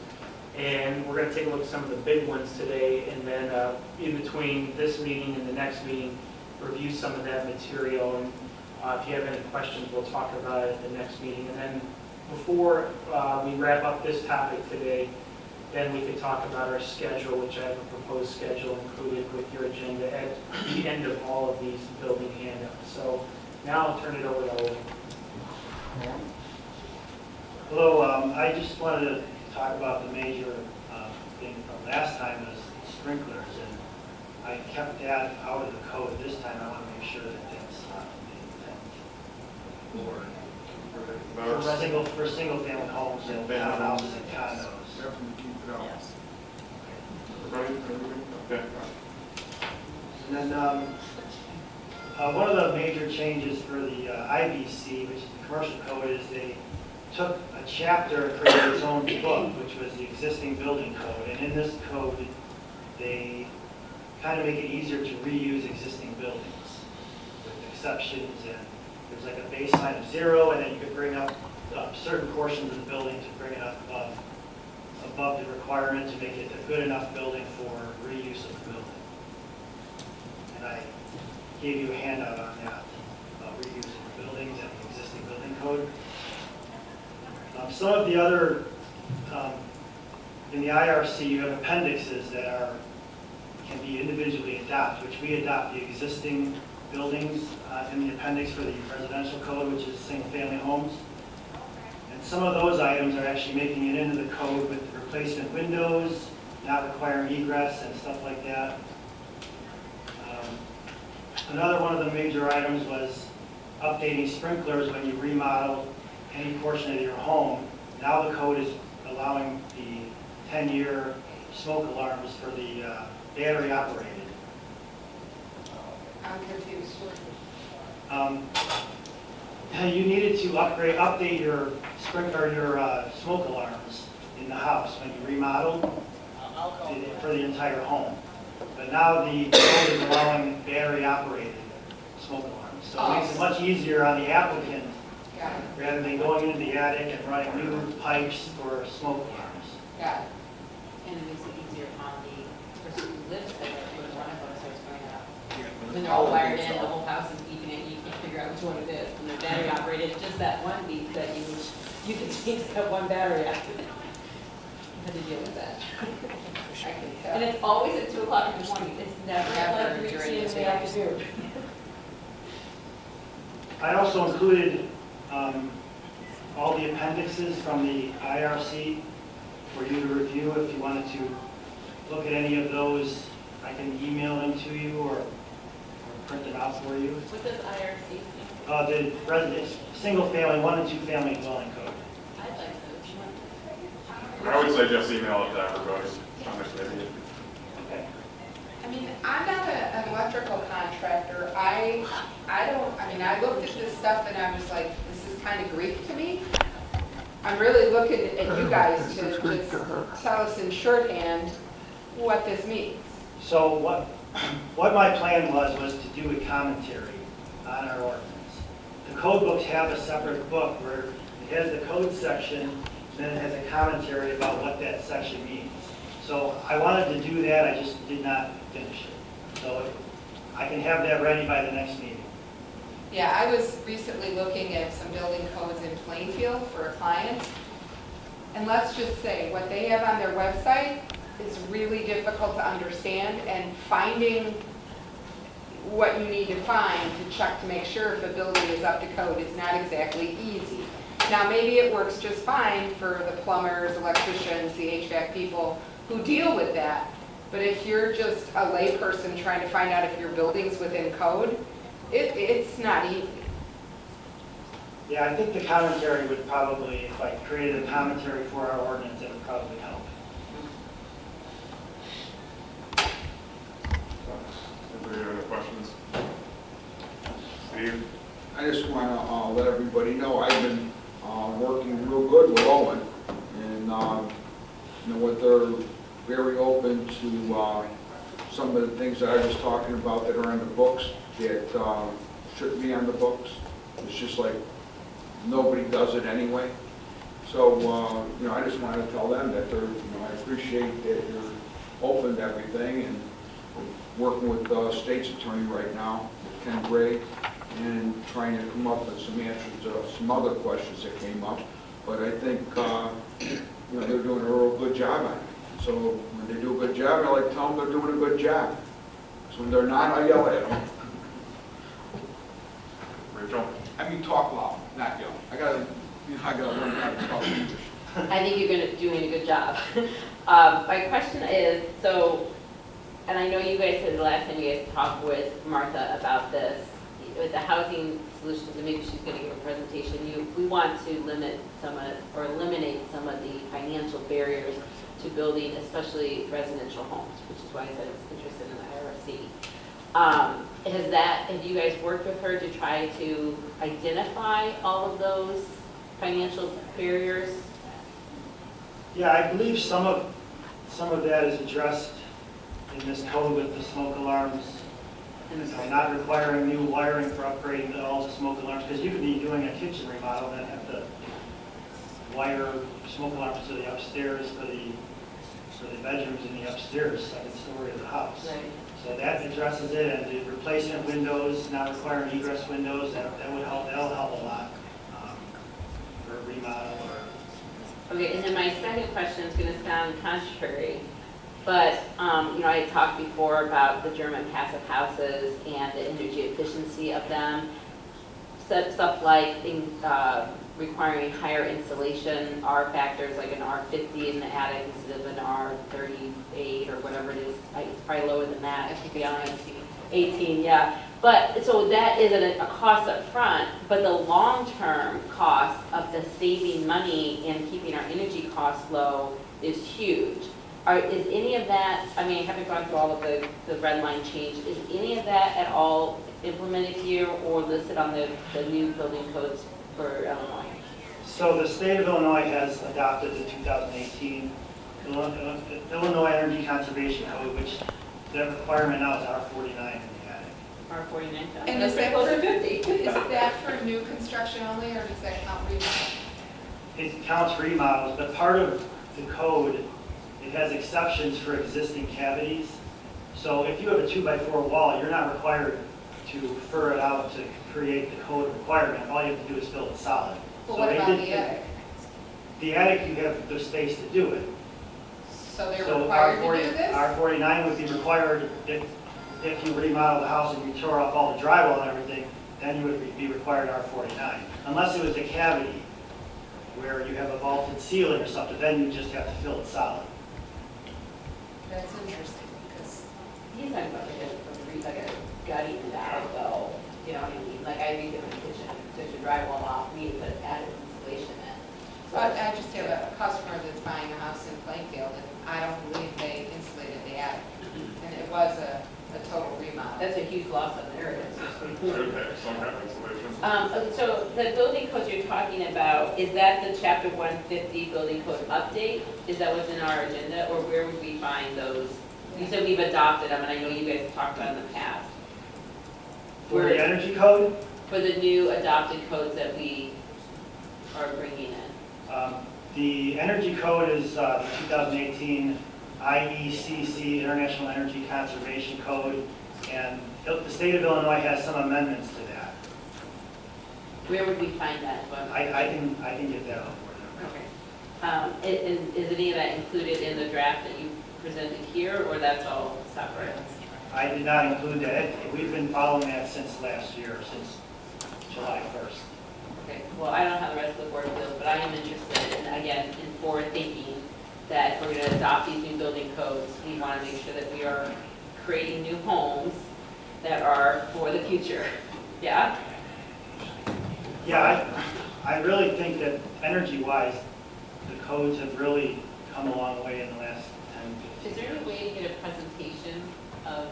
And we're going to take a look at some of the big ones today, and then in between this meeting and the next meeting, review some of that material. And if you have any questions, we'll talk about it at the next meeting. And then before we wrap up this topic today, then we could talk about our schedule, which I have a proposed schedule included with your agenda at the end of all of these building handouts. So now I'll turn it over to Owen. Hello, I just wanted to talk about the major thing from last time was sprinklers, and I kept that out of the code this time. I want to make sure that that's not the intent. For single-family homes and townhouses and condos. Yes. Everybody? Okay. And then one of the major changes for the IBC, which is the commercial code, is they took a chapter and created its own book, which was the existing building code. And in this code, they kind of make it easier to reuse existing buildings with exceptions. And there's like a baseline of 0, and then you could bring up certain portions of the building to bring it up above the requirement to make it a good enough building for reuse of the building. And I gave you a handout on that, about reusing buildings and the existing building code. Some of the other, in the IRC, you have appendixes that can be individually adopted, which we adopt the existing buildings in the appendix for the residential code, which is single-family homes. And some of those items are actually making it into the code with replacement windows, not requiring egress and stuff like that. Another one of the major items was updating sprinklers when you remodel any portion of your home. Now the code is allowing the 10-year smoke alarms for the battery operated. I'm confused. You needed to update your sprinkler, your smoke alarms in the house when you remodel for the entire home. But now the code is allowing battery operated smoke alarms. So it makes it much easier on the applicant rather than going into the attic and running new pipes for smoke alarms. Got it. And it makes it easier on the person who lives there when one of them starts going out. When they're all wired in, the whole house is beeping and you can't figure out which one it is. When they're battery operated, it's just that one beep that you can change that one battery after that. You had to deal with that. I can tell. And it's always at 2 o'clock in the morning. It's never Never like 3 during in the the afternoon. I also included all the appendixes from the IRC for you to review. If you wanted to look at any of those, I can email them to you or print them out for you. What does IRC stand for? The residence, single family, 1 and 2 family dwelling code. I'd like to. I would say just email it to everybody on the committee. Okay. I mean, I'm not an electrical contractor. I looked at this stuff and I was like, this is kind of Greek to me. I'm really looking at you guys to just tell us in shorthand what this means. So what my plan was to do a commentary on our ordinance. The code books have a separate book where it has the code section, and then it has a commentary about what that section means. So I wanted to do that, I just did not finish it. So I can have that ready by the next meeting. Yeah, I was recently looking at some building codes in Plainfield for a client. And let's just say, what they have on their website is really difficult to understand, and finding what you need to find to check to make sure if a building is up to code is not exactly easy. Now, maybe it works just fine for the plumbers, electricians, the HVAC people who deal with that. But if you're just a layperson trying to find out if your building's within code, it's not easy. Yeah, I think the commentary would probably, if I created a commentary for our ordinance, it would probably help. Anybody have any questions? Steve? I just want to let everybody know I've been working real good with Owen, and you know what, they're very open to some of the things that I was talking about that are on the books that shouldn't be on the books. It's just like nobody does it anyway. So you know, I just wanted to tell them that they're, you know, I appreciate that you're open to everything, and working with the state's attorney right now, Ken Gray, and trying to come up with some answers to some other questions that came up. But I think you know, they're doing a real good job on it. So when they do a good job, I like to tell them they're doing a good job. So when they're not, I yell at them. Rachel? I mean, talk loud, not yell. I gotta learn how to talk English. I think you're doing a good job. My question is, so, and I know you guys said the last time you guys talked with Martha about this, with the housing solutions, and maybe she's going to give a presentation, we want to limit some of, or eliminate some of the financial barriers to building, especially residential homes, which is why I said I was interested in the IRC. Have you guys worked with her to try to identify all of those financial barriers? Yeah, I believe some of that is addressed in this code with the smoke alarms, not requiring new wiring for upgrading all the smoke alarms, because you could be doing a kitchen remodel and have to wire smoke alarms to the upstairs for the bedrooms in the upstairs, second story of the house. Right. So that addresses it, and the replacement windows, not requiring egress windows, that would help. That'll help a lot for a remodel or. Okay, and then my second question is going to sound contrary, but you know, I talked before about the German passive houses and the energy efficiency of them. Stuff like requiring higher insulation, R factors like an R50 in the attic instead of an R38 or whatever it is. It's probably lower than that, to be honest. 18, yeah. But so that is a cost up front, but the long-term cost of the saving money and keeping our energy costs low is huge. Is any of that, I mean, I haven't gone through all of the red line change, is any of that at all implemented here or listed on the new building codes for Illinois? So the state of Illinois has adopted the 2018 Illinois Energy Conservation Code, which the requirement now is R49 in the attic. R49. And That's is that close to for 50. Is that for new construction only, or does that count remodel? It counts remodels, but part of the code, it has exceptions for existing cavities. So if you have a 2x4 wall, you're not required to fur it out to create the code requirement. All you have to do is fill it solid. Well, So what they about did- the attic? The attic, you have the space to do it. So they're So required to do this? R49 would be required if you remodel the house and you tore off all the drywall and everything, then you would be required R49. Unless it was a cavity where you have a vaulted ceiling or something, then you just have to fill it solid. That's interesting, because He's talking about like a gutting it out though, you know what I mean? Like I think in my kitchen, took the drywall off, we put added insulation in. So I just have a customer that's buying a house in Plainfield, and I don't believe they insulated the attic. And it was a total remodel. that's a huge loss on their end. Should have some kind of insulation. So the building codes you're talking about, is that the chapter 150 building code update? Is that what's in our agenda, or where would we find those? You said we've adopted them, and I know you guys have talked about in the past. For the energy code, For the new adopted codes that we are bringing in. the energy code is the 2018 IECC, International Energy Conservation Code, and the state of Illinois has some amendments to that. Where would we find that? I can get that on for Okay. Is any of that included in the draft that you presented here, or that's all separate? you. I did not include that. We've been following that since last year, since July 1st. Okay, well, I don't know how the rest of the board feels, but I am interested in, again, in forward thinking that if we're going to adopt these new building codes, we want to make sure that we are creating new homes that are for the future. Yeah? Yeah, I really think that energy-wise, the codes have really come a long way in the last 10, 15 Is there years. any way to get a presentation of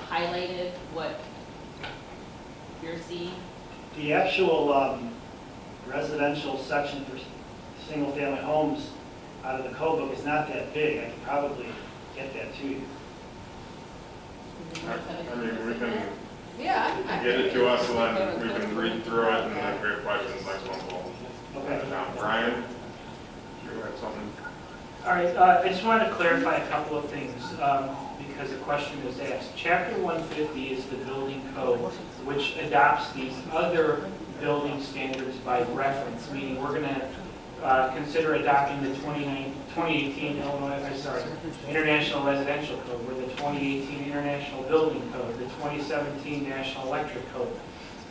highlighted what you're seeing? The actual residential section for single-family homes out of the code book is not that big. I could probably get that to you. I mean, we can Yeah. get it to us, and then we can read through it, and then if we have questions, next one we'll write it down. Brian, you have something? All right, I just wanted to clarify a couple of things, because the question was asked. Chapter 150 is the building code, which adopts these other building standards by reference, meaning we're going to consider adopting the 2018 International Residential Code, or the 2018 International Building Code, the 2017 National Electric Code.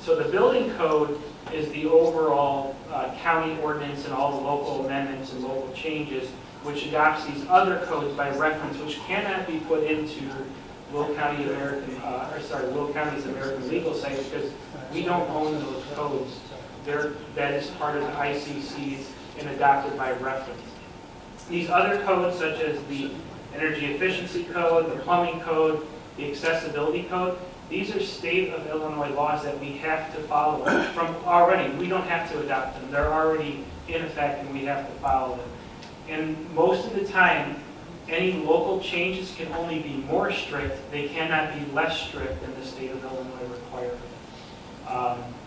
So the building code is the overall county ordinance and all the local amendments and local changes, which adopts these other codes by reference, which cannot be put into Will County's American legal site because we don't own those codes. That is part of the ICC's and adopted by reference. These other codes, such as the Energy Efficiency Code, the Plumbing Code, the Accessibility Code, these are state of Illinois laws that we have to follow from already. We don't have to adopt them. They're already in effect and we have to follow them. And most of the time, any local changes can only be more strict. They cannot be less strict than the state of Illinois requirement.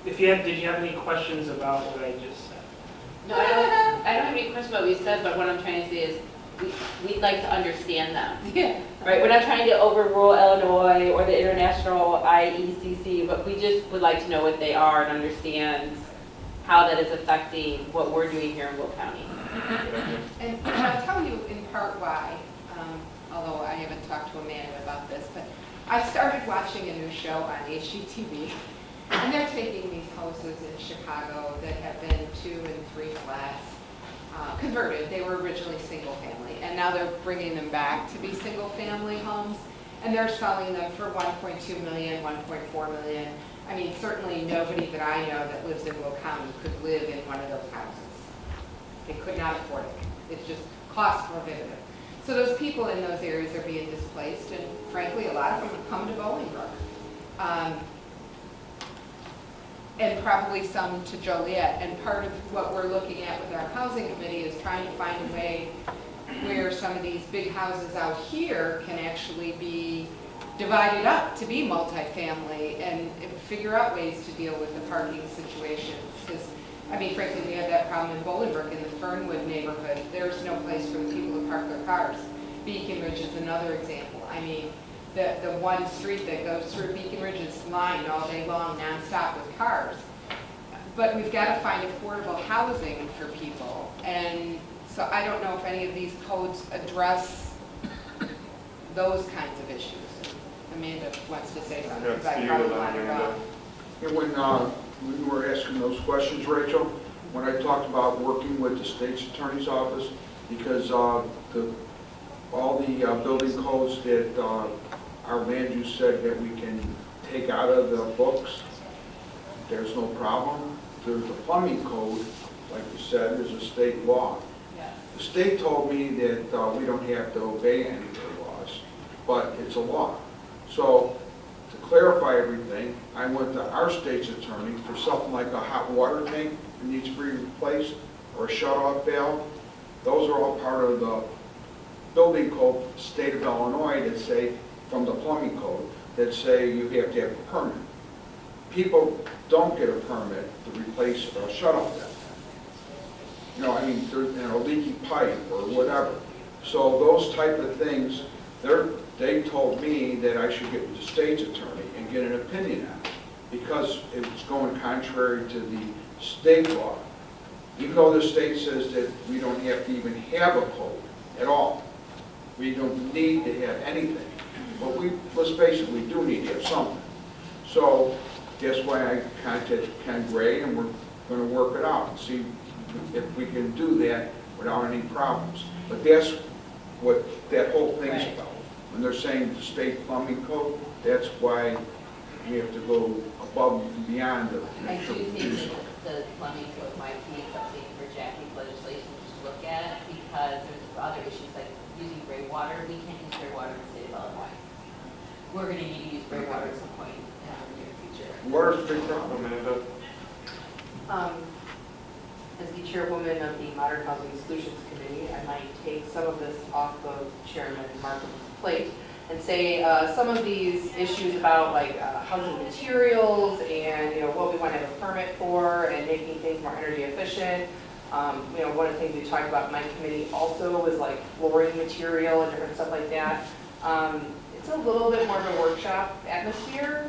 Did you have any questions about what I just said? No, I don't have any question about what you said, but what I'm trying to say is we'd like to understand them. Yeah. Right? We're not trying to overrule Illinois or the international IECC, but we just would like to know what they are and understand how that is affecting what we're doing here in Will County. And I'll tell you in part why, although I haven't talked to Amanda about this, but I started watching a new show on HGTV, and they're taking these houses in Chicago that have been 2 and 3 flats, converted. They were originally single family, and now they're bringing them back to be single family homes, and they're selling them for $1.2 million, $1.4 million. I mean, certainly nobody that I know that lives in Will County could live in one of those houses. They could not afford it. It's just cost prohibitive. So those people in those areas are being displaced, and frankly, a lot of them have come to Bolingbrook. And probably some to Joliet. And part of what we're looking at with our housing committee is trying to find a way where some of these big houses out here can actually be divided up to be multifamily and figure out ways to deal with the parking situations. Because, I mean, frankly, we had that problem in Bolingbrook in the Fernwood neighborhood. There's no place for the people to park their cars. Beacon Ridge is another example. I mean, the one street that goes through Beacon Ridge is lined all day long, nonstop with cars. But we've got to find affordable housing for people. And so I don't know if any of these codes address those kinds of issues. Amanda wants to say something, because I probably wandered off. And when you were asking those questions, Rachel, when I talked about working with the state's attorney's office, because all the building codes that our land use said that we can take out of the books, there's no problem. There's the plumbing code, like you said, is a state law. Yes. The state told me that we don't have to obey any of their laws, but it's a law. So to clarify everything, I went to our state's attorney for something like a hot water tank that needs to be replaced, or a shut-off valve. Those are all part of the building code, state of Illinois, that say, from the plumbing code, that say you have to have a permit. People don't get a permit to replace a shut-off valve. You know, I mean, there's a leaky pipe or whatever. So those type of things, they told me that I should get with the state's attorney and get an opinion on it, because it's going contrary to the state law. Even though the state says that we don't have to even have a code at all. We don't need to have anything. But let's face it, we do need to have something. So that's why I contacted Ken Gray, and we're gonna work it out and see if we can do that without any problems. But that's what that whole thing's Right. about. When they're saying the state plumbing code, that's why we have to go above and beyond to I make do sure we do think so. that the plumbing code might be something for Jackie's legislation to look at, because there's other issues like using gray water. We can't use gray water in the state of Illinois. We're gonna need to use gray water at some point in the near future. Water's a big problem. Amanda? As the chairwoman of the Modern Housing Solutions Committee, I might take some of this off of Chairman Markham's plate and say some of these issues about like housing materials and, you know, what we want to have a permit for and making things more energy efficient. You know, one of the things we talked about in my committee also was like flooring material and different stuff like that. It's a little bit more of a workshop atmosphere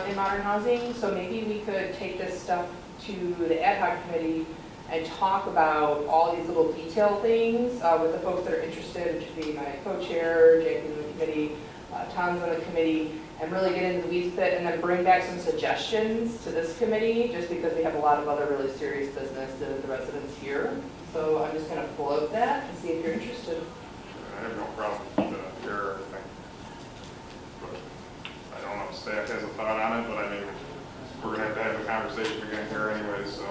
in modern housing, so maybe we could take this stuff to the ad hoc committee and talk about all these little detail things with the folks that are interested, which would be my co-chair, Jackie's on the committee, Tom's on the committee, and really get into the weeds with it, and then bring back some suggestions to this committee, just because we have a lot of other really serious business to the residents here. So I'm just going to float that and see if you're interested. I have no problem with your thing. But I don't know if staff has a thought on it, but I mean, we're gonna have to have a conversation again here anyways, so.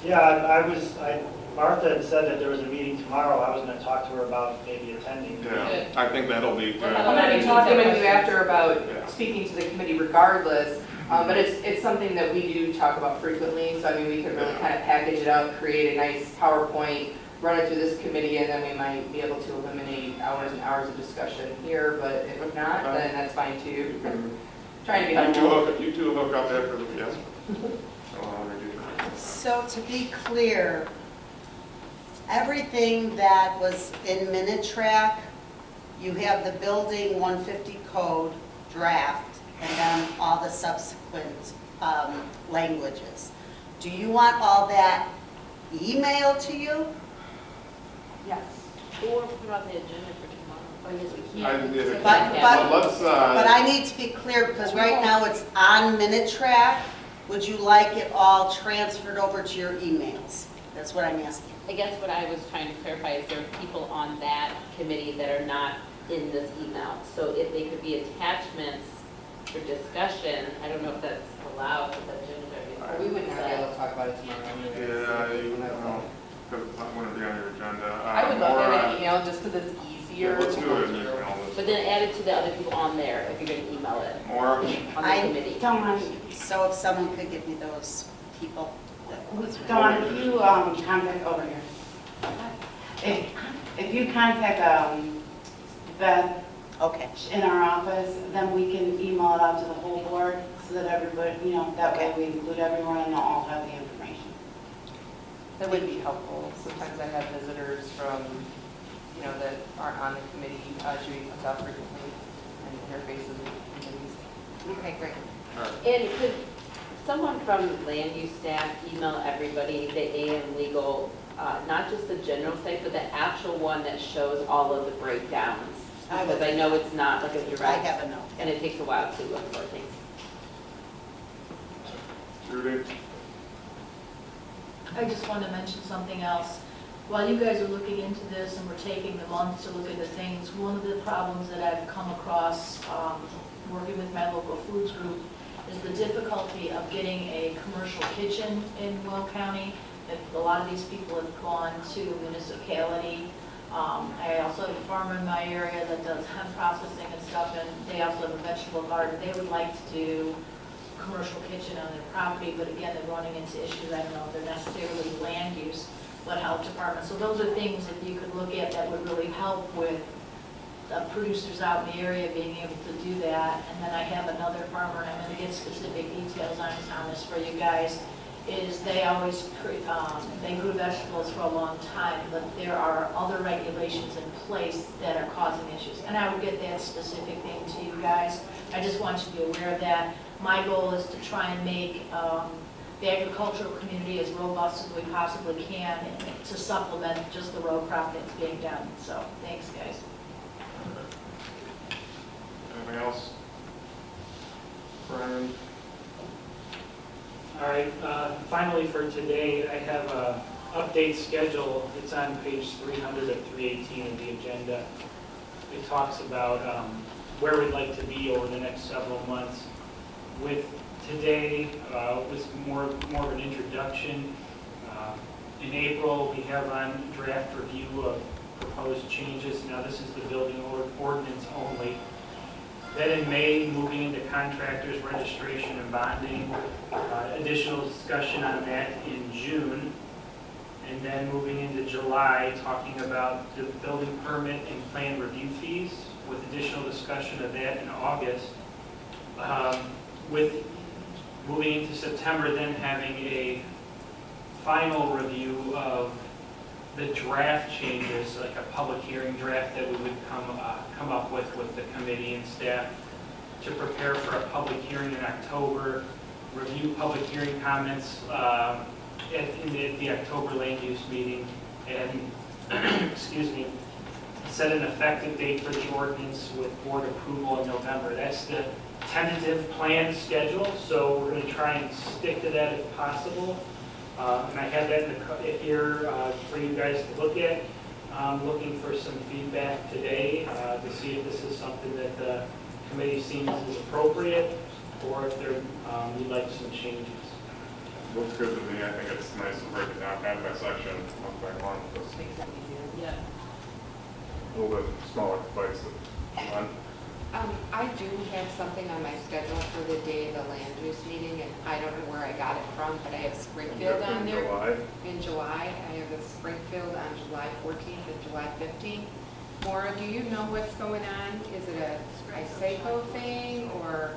Yeah, Martha had said that there was a meeting tomorrow. I was going to talk to her about maybe attending. Yeah, I think that'll be good. I'm going to be talking with you after about Yeah. speaking to the committee regardless, but it's something that we do talk about frequently, so I mean, we can really kind of package it up, create a nice PowerPoint, run it through this committee, and then we might be able to eliminate hours and hours of discussion here, but if not, then that's fine too. Trying to be helpful. You two hook up after the, yes? I'll do that. So to be clear, everything that was in Minitrack, you have the building 150 code draft and then all the subsequent languages. Do you want all that emailed to you? Yes. Or put on the agenda for tomorrow. Oh, yes, we can. Let's, But I need to be clear, because right now it's on Minitrack. Would you like it all transferred over to your emails? That's what I'm asking. I guess what I was trying to clarify is there are people on that committee that are not in this email. So if they could be attachments for discussion, I don't know if that's allowed with the agenda. We would not be able to talk about it tomorrow. yeah, you know, because it's not going to be on your agenda. I would love to Or, have an email just because it's easier. yeah, let's to do go it in through. email. But then add it to the other people on there if you're going to email it Or, on the I committee. Dawn, so if someone could give me those people. Dawn, if you contact over here, if you contact Beth Okay. in our office, then we can email it out to the whole board so that everybody, you know, that way we include everyone and they'll all have the information. That would be helpful. Sometimes I have visitors from, you know, that aren't on the committee. Judy comes out frequently and interfaces with committees. Okay, great. And could someone from land use staff email everybody the AM legal, not just the general site, but the actual one that shows all of the breakdowns? Because I know it's not like a I direct, have a note. and it takes a while to look for things. Judy? I just want to mention something else. While you guys are looking into this and we're taking the month to look into things, one of the problems that I've come across working with my local foods group is the difficulty of getting a commercial kitchen in Will County. If a lot of these people have gone to municipality. I also have a farmer in my area that does hemp processing and stuff, and they also have a vegetable garden. They would like to do commercial kitchen on their property, but again, they're running into issues, I don't know if they're necessarily land use, but health department. So those are things that you could look at that would really help with the producers out in the area being able to do that. And then I have another farmer, and I'm going to get specific details on this for you guys, is they always, they grew vegetables for a long time, but there are other regulations in place that are causing issues. And I will get that specific thing to you guys. I just want you to be aware of that. My goal is to try and make the agricultural community as robust as we possibly can to supplement just the row crop that's being done. So, thanks, guys. Anything else? Brian? All right, finally for today, I have a update schedule. It's on page 300 of 318 of the agenda. It talks about where we'd like to be over the next several months. With today, was more of an introduction. In April, we have on draft review of proposed changes. Now this is the building ordinance only. Then in May, moving into contractors registration and bonding, additional discussion on that in June. And then moving into July, talking about the building permit and plan review fees with additional discussion of that in August. With moving into September, then having a final review of the draft changes, like a public hearing draft that we would come up with the committee and staff to prepare for a public hearing in October, review public hearing comments in the October land use meeting, and excuse me, set an effective date for the ordinance with board approval in November. That's the tentative planned schedule, so we're going to try and stick to that if possible. And I have that here for you guys to look at. I'm looking for some feedback today to see if this is something that the committee seems is appropriate, or if you'd like some changes. Looks good to me. I think it's nice to break it down kind of by section, one by one. Just Makes it easier. Yeah. a little bit smaller bites of one. I do have something on my schedule for the day of the land use meeting, and I don't know where I got it from, but I have Springfield on In there. July. In July, I have the Springfield on July 14th and July 15th. Maura, do you know what's going on? Is it a ISACO thing, or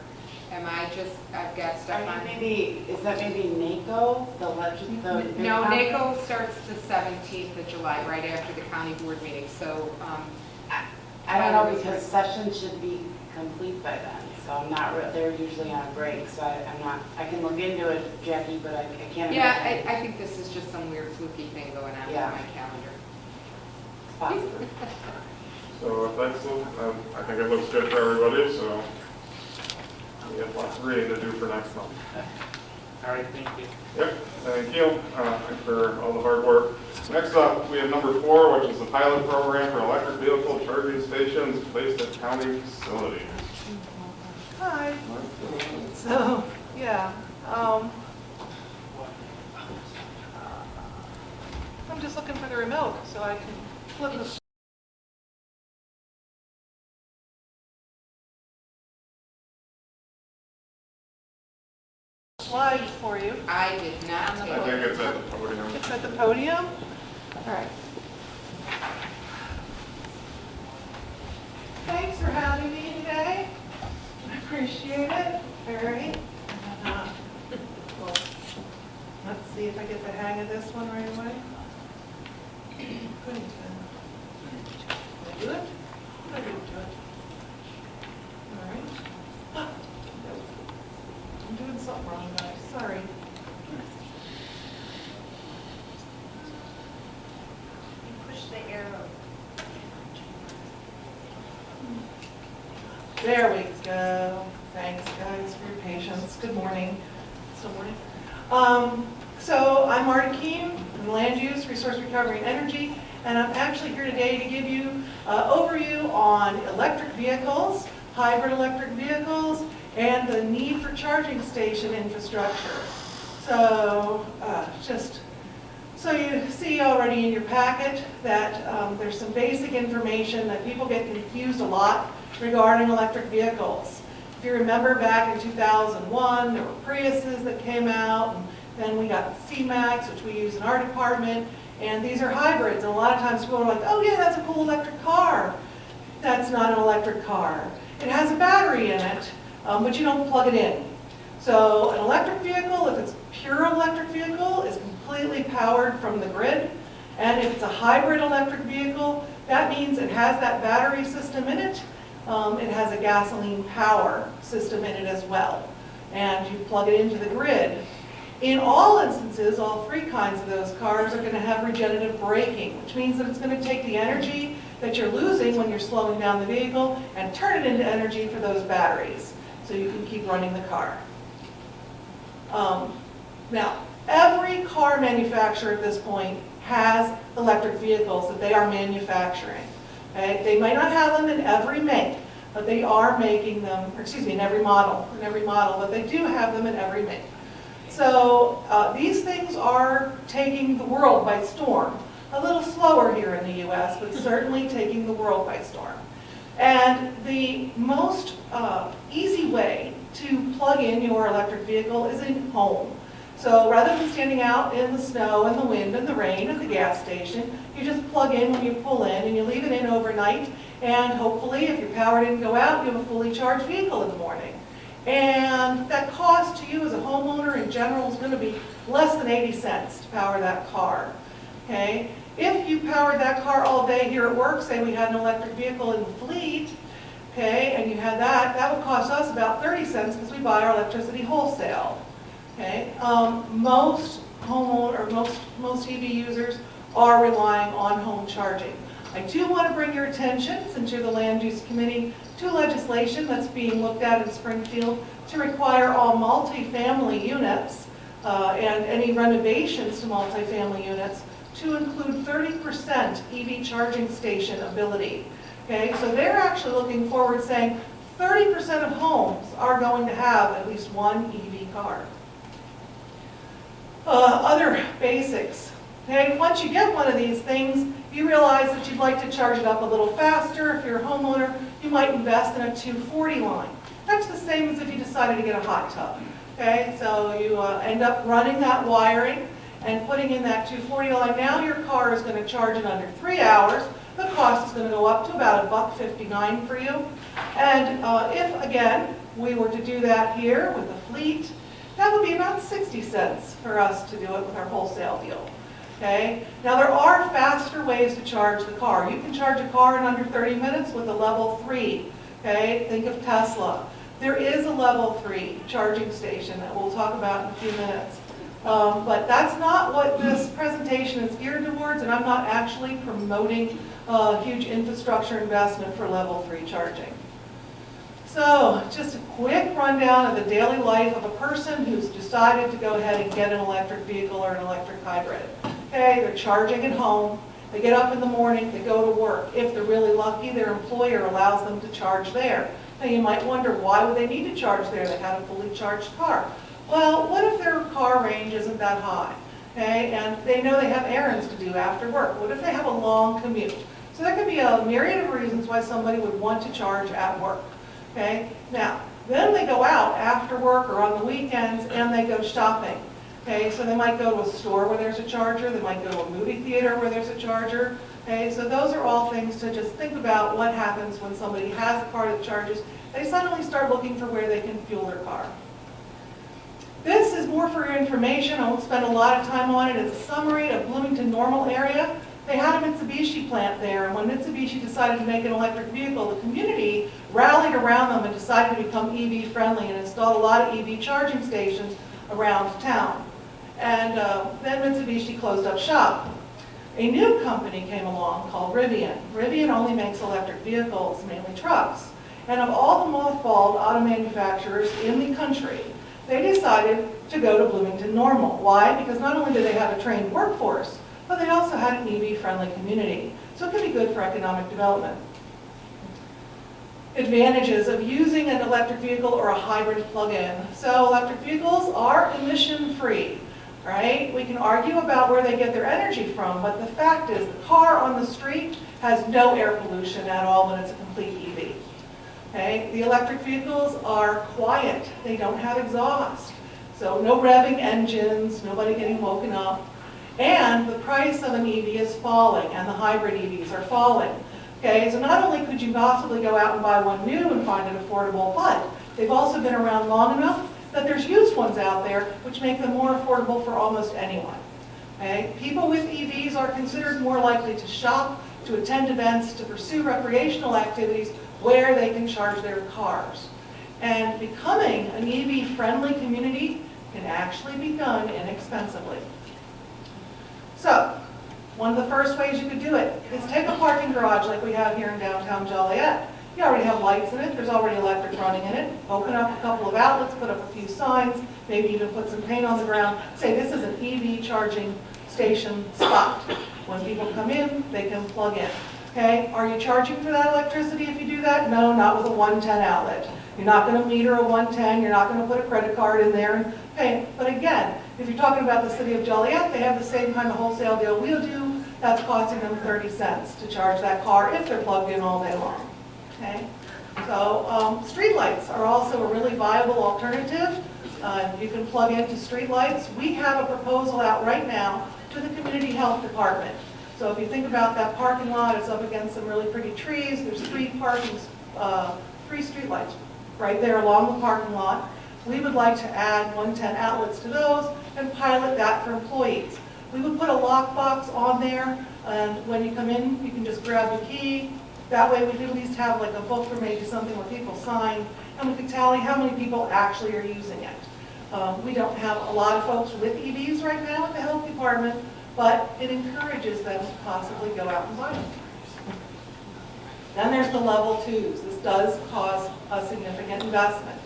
am I just, I've got stuff on? Is that maybe NACO, the legend? No, NACO starts the 17th of July, right after the county board meeting, so, I don't know, because session should be complete by then, so I'm not, they're usually on break, so I'm not, I can look into it, Jackie, but I can't. yeah, imagine. I think this is just some weird fluky thing going on with Yeah. my calendar. It's possible. So if that's, I think it looks good for everybody, so we have lots of reading to do for next month. All right, thank you. Yep, thank you for all the hard work. Next up, we have number 4, which is the pilot program for electric vehicle charging stations placed at county facilities. Hi. So, yeah, I'm just looking for the remote so I can flip the slides for you. I did not take I think it's at the podium. It's at the podium? All right. Thanks for having me today. I appreciate it. All right. Well, let's see if I get the hang of this one right away. Couldn't. Did I do it? I didn't do it. All right. I'm doing something wrong, guys. Sorry. Push the arrow. There we go. Thanks, guys, for your patience. Good morning. Still morning. So I'm Marty Keem, in Land Use, Resource Recovery, and Energy, and I'm actually here today to give you an overview on electric vehicles, hybrid electric vehicles, and the need for charging station infrastructure. So just so you see already in your packet that there's some basic information that people get confused a lot regarding electric vehicles. If you remember back in 2001, there were Priuses that came out, and then we got the C-Max, which we use in our department, and these are hybrids, and a lot of times people are like, oh yeah, that's a cool electric car. That's not an electric car. It has a battery in it, but you don't plug it in. So an electric vehicle, if it's pure electric vehicle, is completely powered from the grid, and if it's a hybrid electric vehicle, that means it has that battery system in it. It has a gasoline power system in it as well, and you plug it into the grid. In all instances, all 3 kinds of those cars are going to have regenerative braking, which means that it's going to take the energy that you're losing when you're slowing down the vehicle and turn it into energy for those batteries, so you can keep running the car. Now, every car manufacturer at this point has electric vehicles that they are manufacturing. Okay? They might not have them in every make, but they are making them, or excuse me, in every model, but they do have them in every make. So these things are taking the world by storm. A little slower here in the US, but certainly taking the world by storm. And the most easy way to plug in your electric vehicle is in home. So rather than standing out in the snow and the wind and the rain at the gas station, you just plug in when you pull in and you leave it in overnight, and hopefully if your power didn't go out, you have a fully charged vehicle in the morning. And that cost to you as a homeowner in general is going to be less than 80 cents to power that car. Okay? If you powered that car all day here at work, say we had an electric vehicle in the fleet, okay, and you had that, that would cost us about 30 cents because we buy our electricity wholesale. Okay? Most EV users are relying on home charging. I do want to bring your attention, since you're the Land Use Committee, to legislation that's being looked at in Springfield to require all multifamily units and any renovations to multifamily units to include 30% EV charging station ability. Okay, so they're actually looking forward, saying 30% of homes are going to have at least one EV car. Other basics. Okay, once you get one of these things, you realize that you'd like to charge it up a little faster. If you're a homeowner, you might invest in a 240 line. That's the same as if you decided to get a hot tub. Okay, so you end up running that wiring and putting in that 240 line. Now your car is going to charge in under 3 hours. The cost is going to go up to about $1.59 for you. And if, again, we were to do that here with the fleet, that would be about 60 cents for us to do it with our wholesale deal. Okay? Now there are faster ways to charge the car. You can charge a car in under 30 minutes with a level 3. Okay? Think of Tesla. There is a level 3 charging station that we'll talk about in a few minutes. But that's not what this presentation is geared towards, and I'm not actually promoting huge infrastructure investment for level 3 charging. So just a quick rundown of the daily life of a person who's decided to go ahead and get an electric vehicle or an electric hybrid. Okay, they're charging at home, they get up in the morning, they go to work. If they're really lucky, their employer allows them to charge there. Now you might wonder, why would they need to charge there? They have a fully charged car. Well, what if their car range isn't that high? Okay, and they know they have errands to do after work. What if they have a long commute? So there could be a myriad of reasons why somebody would want to charge at work. Okay, now, then they go out after work or on the weekends and they go shopping. Okay, so they might go to a store where there's a charger, they might go to a movie theater where there's a charger. Okay, so those are all things to just think about what happens when somebody has a car that charges. They suddenly start looking for where they can fuel their car. This is more for your information. I won't spend a lot of time on it. It's a summary of Bloomington Normal area. They had a Mitsubishi plant there, and when Mitsubishi decided to make an electric vehicle, the community rallied around them and decided to become EV friendly and installed a lot of EV charging stations around town. And then Mitsubishi closed up shop. A new company came along called Rivian. Rivian only makes electric vehicles, mainly trucks. And of all the mothballed auto manufacturers in the country, they decided to go to Bloomington Normal. Why? Because not only do they have a trained workforce, but they also had an EV-friendly community. So it can be good for economic development. Advantages of using an electric vehicle or a hybrid plug-in. So electric vehicles are emission-free, right? We can argue about where they get their energy from, but the fact is the car on the street has no air pollution at all when it's a complete EV. Okay? The electric vehicles are quiet. They don't have exhaust. So no revving engines, nobody getting woken up. And the price of an EV is falling, and the hybrid EVs are falling. Okay, so not only could you possibly go out and buy one new and find it affordable, but they've also been around long enough that there's used ones out there which make them more affordable for almost anyone. Okay? People with EVs are considered more likely to shop, to attend events, to pursue recreational activities where they can charge their cars. And becoming an EV-friendly community can actually be done inexpensively. So, one of the first ways you could do it is take a parking garage like we have here in downtown Joliet. You already have lights in it, there's already electric running in it. Open up a couple of outlets, put up a few signs, maybe even put some paint on the ground. Say this is an EV charging station spot. When people come in, they can plug in. Okay, are you charging for that electricity if you do that? No, not with a 110 outlet. You're not going to meter a 110, you're not going to put a credit card in there and pay. But again, if you're talking about the city of Joliet, they have the same kind of wholesale deal we do. That's costing them 30 cents to charge that car if they're plugged in all day long. Okay, so streetlights are also a really viable alternative. You can plug into streetlights. We have a proposal out right now to the community health department. So if you think about that parking lot, it's up against some really pretty trees. There's three streetlights right there along the parking lot. We would like to add 110 outlets to those and pilot that for employees. We would put a lockbox on there, and when you come in, you can just grab the key. That way we could at least have like a book or maybe something where people sign, and we could tally how many people actually are using it. We don't have a lot of folks with EVs right now at the health department, but it encourages them to possibly go out and buy them. Then there's the level 2s. This does cause a significant investment.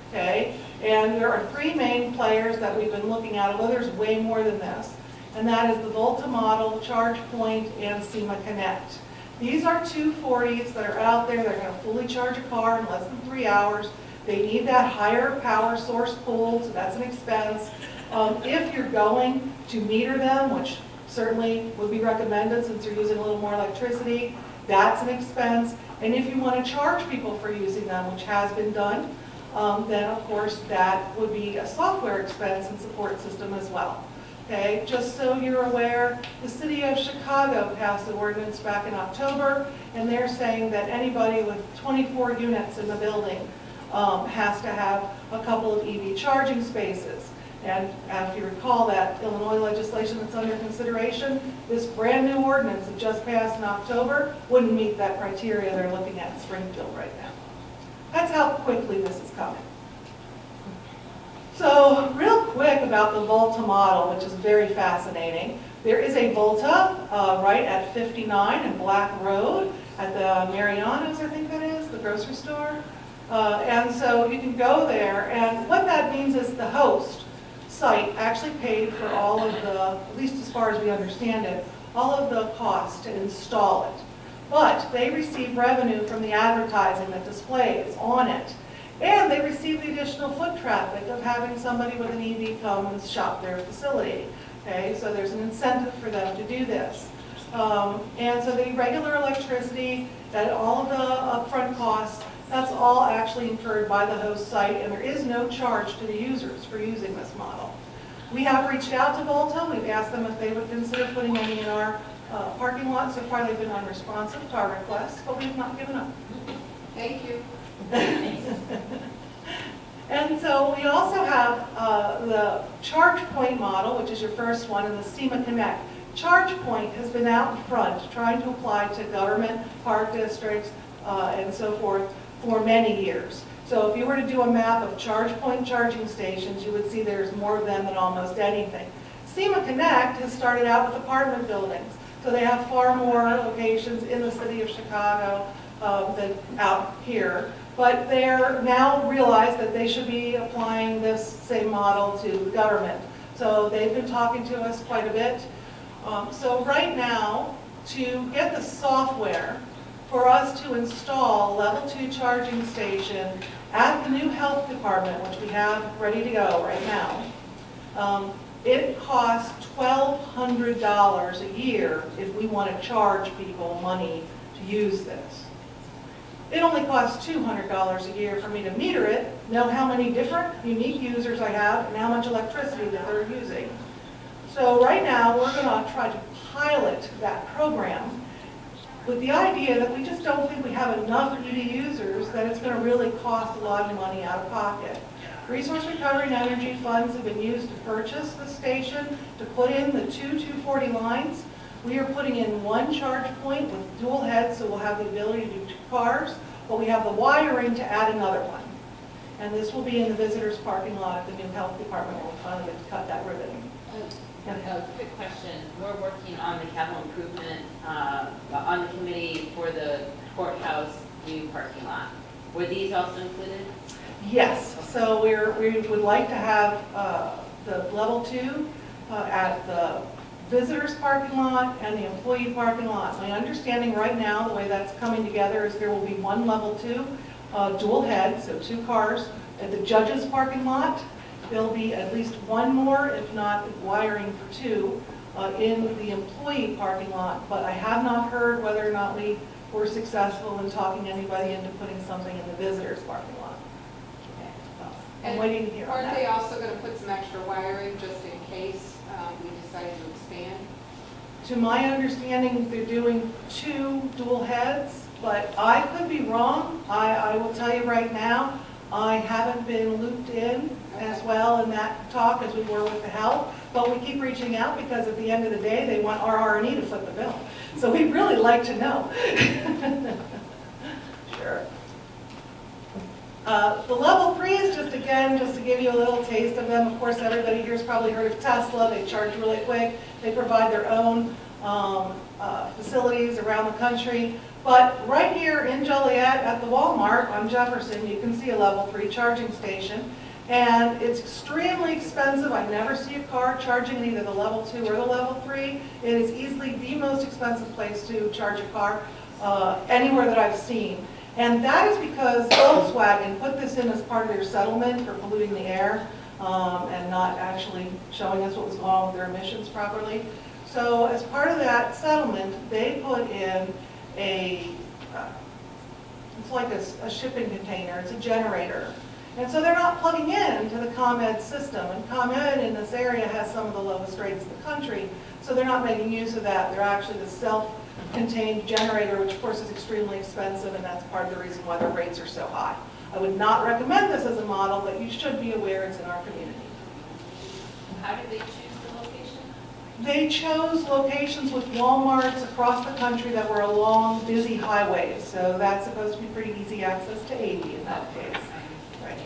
Okay? And there are three main players that we've been looking at, although there's way more than this. And that is the Volta Model, ChargePoint, and SEMA Connect. These are 240s that are out there. They're going to fully charge a car in less than 3 hours. They need that higher power source pulled, so that's an expense. If you're going to meter them, which certainly would be recommended since you're using a little more electricity, that's an expense. And if you want to charge people for using them, which has been done, then of course that would be a software expense and support system as well. Okay, just so you're aware, the city of Chicago passed an ordinance back in October, and they're saying that anybody with 24 units in the building has to have a couple of EV charging spaces. And if you recall that Illinois legislation that's under consideration, this brand new ordinance that just passed in October wouldn't meet that criteria they're looking at in Springfield right now. That's how quickly this is coming. So real quick about the Volta model, which is very fascinating. There is a Volta right at 59 and Black Road at the Mariano's, I think that is, the grocery store. And so you can go there, and what that means is the host site actually paid for all of the, at least as far as we understand it, all of the costs to install it. But they receive revenue from the advertising that displays on it. And they receive the additional foot traffic of having somebody with an EV come and shop their facility. Okay, so there's an incentive for them to do this. And so the regular electricity, that all of the upfront costs, that's all actually incurred by the host site, and there is no charge to the users for using this model. We have reached out to Volta. We've asked them if they would consider putting any in our parking lot. So far they've been unresponsive to our requests, but we've not given up. Thank you. And so we also have the ChargePoint model, which is your first one, and the SEMA Connect. ChargePoint has been out in front trying to apply to government, park districts, and so forth for many years. So if you were to do a map of ChargePoint charging stations, you would see there's more of them than almost anything. SEMA Connect has started out with apartment buildings. So they have far more locations in the city of Chicago than out here. But they're now realized that they should be applying this same model to the government. So they've been talking to us quite a bit. So right now, to get the software for us to install a level 2 charging station at the new health department, which we have ready to go right now, it costs $1,200 a year if we want to charge people money to use this. It only costs $200 a year for me to meter it, know how many different unique users I have, and how much electricity that they're using. So right now, we're going to try to pilot that program with the idea that we just don't think we have enough EV users that it's going to really cost a lot of money out of pocket. Resource Recovery and Energy funds have been used to purchase the station, to put in the 240 lines. We are putting in one charge point with dual heads, so we'll have the ability to do 2 cars, but we have the wiring to add another one. And this will be in the visitors parking lot at the new health department. We'll finally get to cut that ribbon. A quick question. We're working on the capital improvement on the committee for the courthouse new parking lot. Were these also included? Yes, so we would like to have the level 2 at the visitors parking lot and the employee parking lot. My understanding right now, the way that's coming together, is there will be one level 2 dual head, so 2 cars at the judges parking lot. There'll be at least one more, if not wiring for 2, in the employee parking lot. But I have not heard whether or not we were successful in talking anybody into putting something in the visitors parking lot. I'm waiting to hear on Aren't they that. also going to put some extra wiring just in case we decide to expand? To my understanding, they're doing 2 dual heads, but I could be wrong. I will tell you right now, I haven't been looped in as well in that talk as we were with the health, but we keep reaching out because at the end of the day, they want RR&E to foot the bill. So we'd really like to know. Sure. The level 3 is just, again, just to give you a little taste of them. Of course, everybody here's probably heard of Tesla. They charge really quick. They provide their own facilities around the country. But right here in Joliet at the Walmart on Jefferson, you can see a level 3 charging station. And it's extremely expensive. I never see a car charging either the level 2 or the level 3. It is easily the most expensive place to charge a car anywhere that I've seen. And that is because Volkswagen put this in as part of their settlement for polluting the air and not actually showing us what was going on with their emissions properly. So as part of that settlement, they put in it's like a shipping container, it's a generator. And so they're not plugging in to the ComEd system. And ComEd in this area has some of the lowest rates in the country, so they're not making use of that. They're actually the self-contained generator, which of course is extremely expensive, and that's part of the reason why their rates are so high. I would not recommend this as a model, but you should be aware it's in our community. How did they choose the location? They chose locations with Walmarts across the country that were along busy highways, so that's supposed to be pretty easy access to 80 in that case. Right.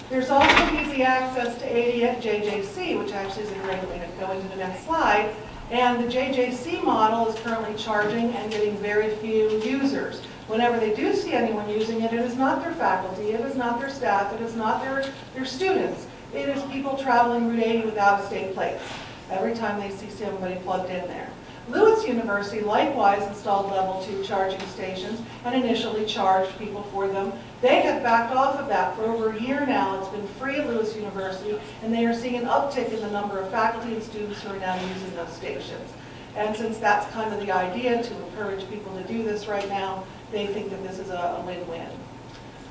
There's also easy access to 80 at JJC, which actually is a great way to go into the next slide. And the JJC model is currently charging and getting very few users. Whenever they do see anyone using it, it is not their faculty, it is not their staff, it is not their students. It is people traveling Route 80 with out-of-state plates every time they see somebody plugged in there. Lewis University likewise installed level 2 charging stations and initially charged people for them. They have backed off of that for over a year now. It's been free at Lewis University, and they are seeing an uptick in the number of faculty and students who are now using those stations. And since that's kind of the idea, to encourage people to do this right now, they think that this is a win-win.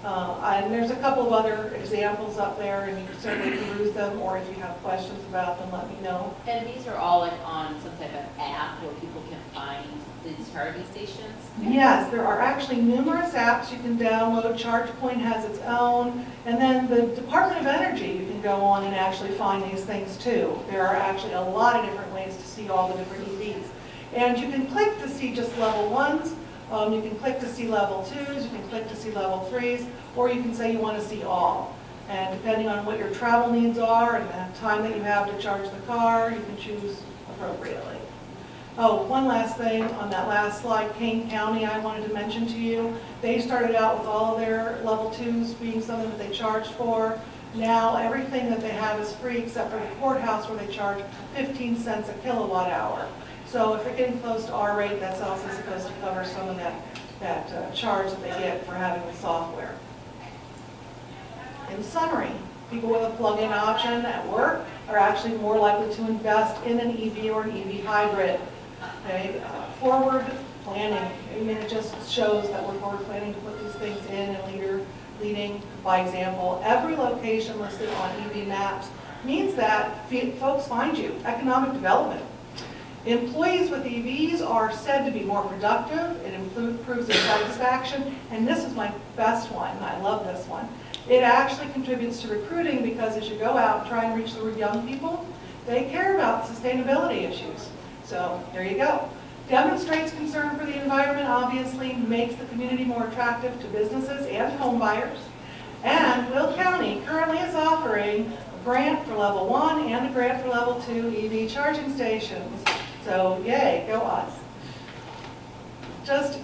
And there's a couple of other examples up there, and you can certainly peruse them, or if you have questions about them, let me know. And these are all like on some type of app where people can find these charging stations? Yes, there are actually numerous apps you can download. ChargePoint has its own. And then the Department of Energy, you can go on and actually find these things too. There are actually a lot of different ways to see all the different EVs. And you can click to see just level 1s. You can click to see level 2s, you can click to see level 3s, or you can say you want to see all. And depending on what your travel needs are and the time that you have to charge the car, you can choose appropriately. Oh, one last thing on that last slide, Kane County I wanted to mention to you. They started out with all of their level 2s being something that they charged for. Now everything that they have is free except for the courthouse where they charge 15 cents a kilowatt hour. So if they're getting close to our rate, that's also supposed to cover some of that charge that they get for having the software. In summary, people with a plug-in option at work are actually more likely to invest in an EV or an EV hybrid. Okay? Forward planning. I mean, it just shows that we're forward planning to put these things in and leading by example. Every location listed on EV maps means that folks find you. Economic development. Employees with EVs are said to be more productive, it improves their satisfaction, and this is my best one, and I love this one. It actually contributes to recruiting because as you go out and try and reach the young people, they care about sustainability issues. So there you go. Demonstrates concern for the environment, obviously makes the community more attractive to businesses and home buyers. And Will County currently is offering a grant for level 1 and a grant for level 2 EV charging stations. So yay, go us. Just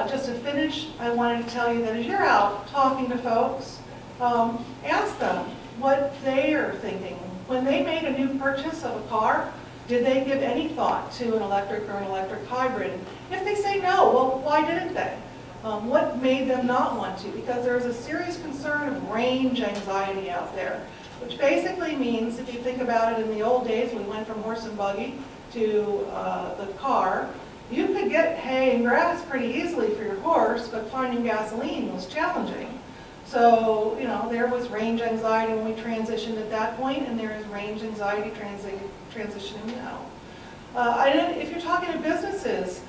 just to finish, I wanted to tell you that as you're out talking to folks, ask them what they are thinking. When they made a new purchase of a car, did they give any thought to an electric or an electric hybrid? If they say no, well, why didn't they? What made them not want to? Because there's a serious concern of range anxiety out there, which basically means, if you think about it, in the old days, we went from horse and buggy to the car. You could get hay and grass pretty easily for your horse, but finding gasoline was challenging. So, you know, there was range anxiety when we transitioned at that point, and there is range anxiety transitioning now. And if you're talking to businesses,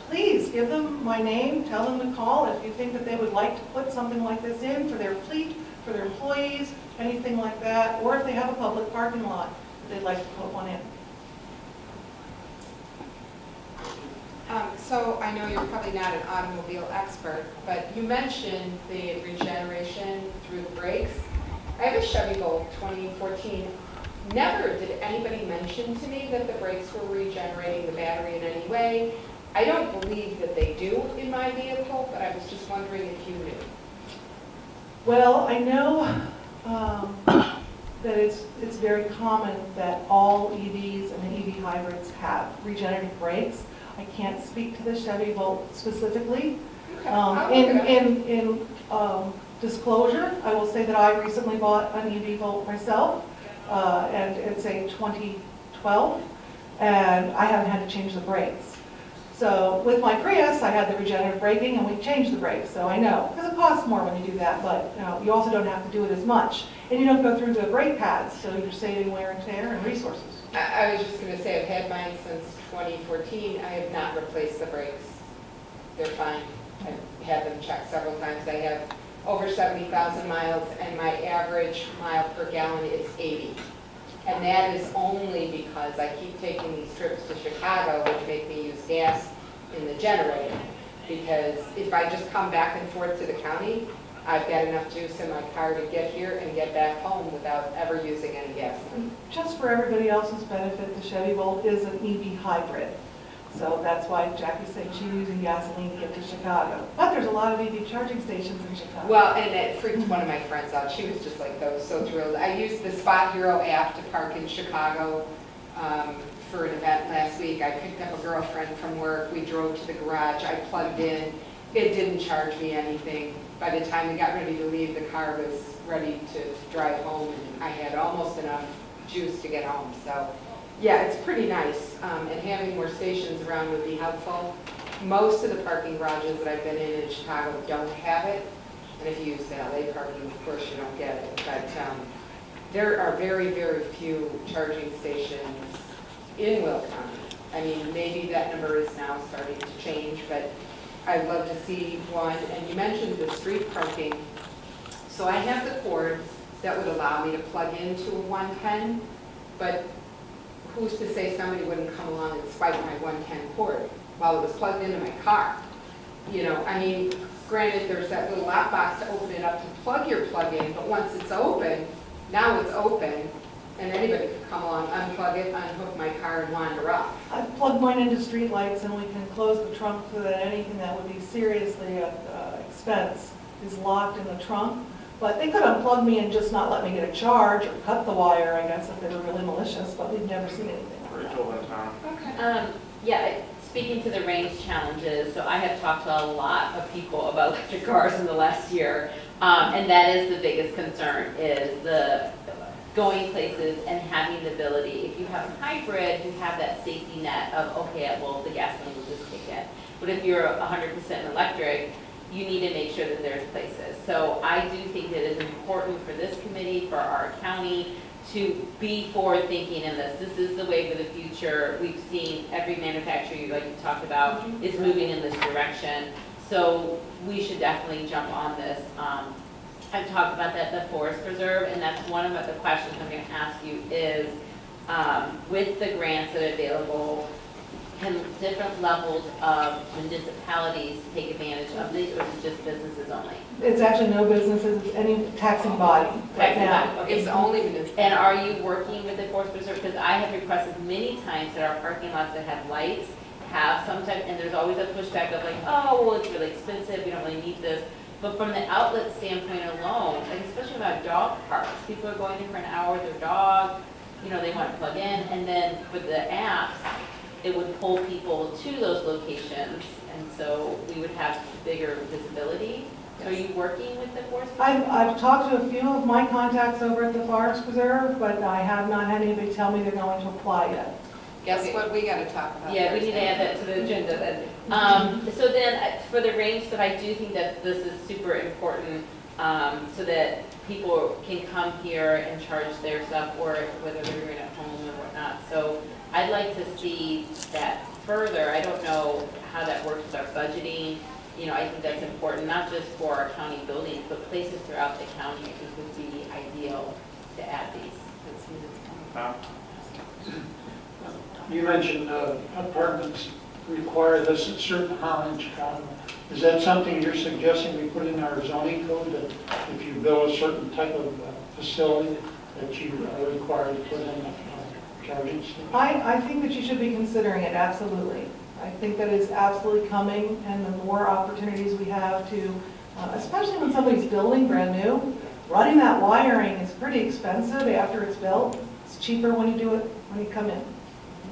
please give them my name, tell them to call if you think that they would like to put something like this in for their fleet, for their employees, anything like that, or if they have a public parking lot that they'd like to put one in. So I know you're probably not an automobile expert, but you mentioned the regeneration through the brakes. I have a Chevy Volt 2014. Never did anybody mention to me that the brakes were regenerating the battery in any way. I don't believe that they do in my vehicle, but I was just wondering if you knew. Well, I know that it's very common that all EVs and the EV hybrids have regenerative brakes. I can't speak to the Chevy Volt specifically. In disclosure, I will say that I recently bought an EV Volt myself, and it's a 2012, and I haven't had to change the brakes. So with my Prius, I had the regenerative braking, and we changed the brakes, so I know. Because it costs more when you do that, but you also don't have to do it as much. And you don't go through the brake pads, so you're saving wear and tear and resources. I was just going to say, I've had mine since 2014. I have not replaced the brakes. They're fine. I've had them checked several times. I have over 70,000 miles, and my average mile per gallon is 80. And that is only because I keep taking these trips to Chicago, which make me use gas in the generator. Because if I just come back and forth to the county, I've got enough juice in my car to get here and get back home without ever using any gasoline. Just for everybody else's benefit, the Chevy Volt is an EV hybrid. So that's why Jackie's saying she's using gasoline to get to Chicago. But there's a lot of EV charging stations in Chicago. Well, and it freaked one of my friends out. She was just like, so thrilled. I used the Spot Hero app to park in Chicago for an event last week. I picked up a girlfriend from work. We drove to the garage. I plugged in. It didn't charge me anything. By the time we got ready to leave, the car was ready to drive home, and I had almost enough juice to get home. So, yeah, it's pretty nice, and having more stations around would be helpful. Most of the parking garages that I've been in Chicago don't have it, and if you use the LA parking, of course, you don't get it. But there are very, very few charging stations in Will County. I mean, maybe that number is now starting to change, but I'd love to see one. And you mentioned the street parking. So I have the cords that would allow me to plug into a 110, but who's to say somebody wouldn't come along and spike my 110 cord while it was plugged into my car? You know, I mean, granted, there's that little lock box to open it up to plug your plug-in, but once it's open, now it's open, and anybody could come along, unplug it, unhook my car, and wander off. I've plugged mine into street lights, and we can close the trunk so that anything that would be seriously expense is locked in the trunk. But they could unplug me and just not let me get a charge or cut the wire, I guess, if they were really malicious, but we've never seen anything like that. Rachel in town. Okay. Yeah, speaking to the range challenges, so I have talked to a lot of people about electric cars in the last year, and that is the biggest concern, is the going places and having the ability. If you have a hybrid, you have that safety net of, okay, well, the gasoline will just kick in. But if you're 100% electric, you need to make sure that there's places. So I do think that it is important for this committee, for our county, to be forward-thinking in this. This is the way for the future. We've seen every manufacturer, like you talked about, is moving in this direction. So we should definitely jump on this. I've talked about that, the forest preserve, and that's one of the questions I'm going to ask you is, with the grants that are available, can different levels of municipalities take advantage of these, or is it just businesses only? It's actually no businesses, it's any taxing body right now. Okay. It's only municipal. And are you working with the forest preserve? Because I have requested many times that our parking lots that have lights have some type, and there's always a pushback of like, oh, well, it's really expensive, we don't really need this. But from the outlet standpoint alone, like especially about dog parks, people are going there for an hour with their dog, you know, they want to plug in, and then with the apps, it would pull people to those locations, and so we would have bigger visibility. So are you working with the Forest Preserve? I've talked to a few of my contacts over at the Forest Preserve, but I have not had anybody tell me they're going to apply yet. Guess what we gotta talk about? Yeah, we need to add that to the agenda then. So then, for the range stuff, I do think that this is super important, so that people can come here and charge their stuff, or whether they're doing it at home and whatnot. So I'd like to see that further. I don't know how that works with our budgeting. You know, I think that's important, not just for our county buildings, but places throughout the county, I think would be ideal to add these. You mentioned apartments require this a certain amount each condo. Is that something you're suggesting we put in our zoning code, that if you build a certain type of facility, that you are required to put in charging stations? I think that you should be considering it, absolutely. I think that is absolutely coming, and the more opportunities we have to, especially when somebody's building brand new, running that wiring is pretty expensive after it's built. It's cheaper when you do it, when you come in.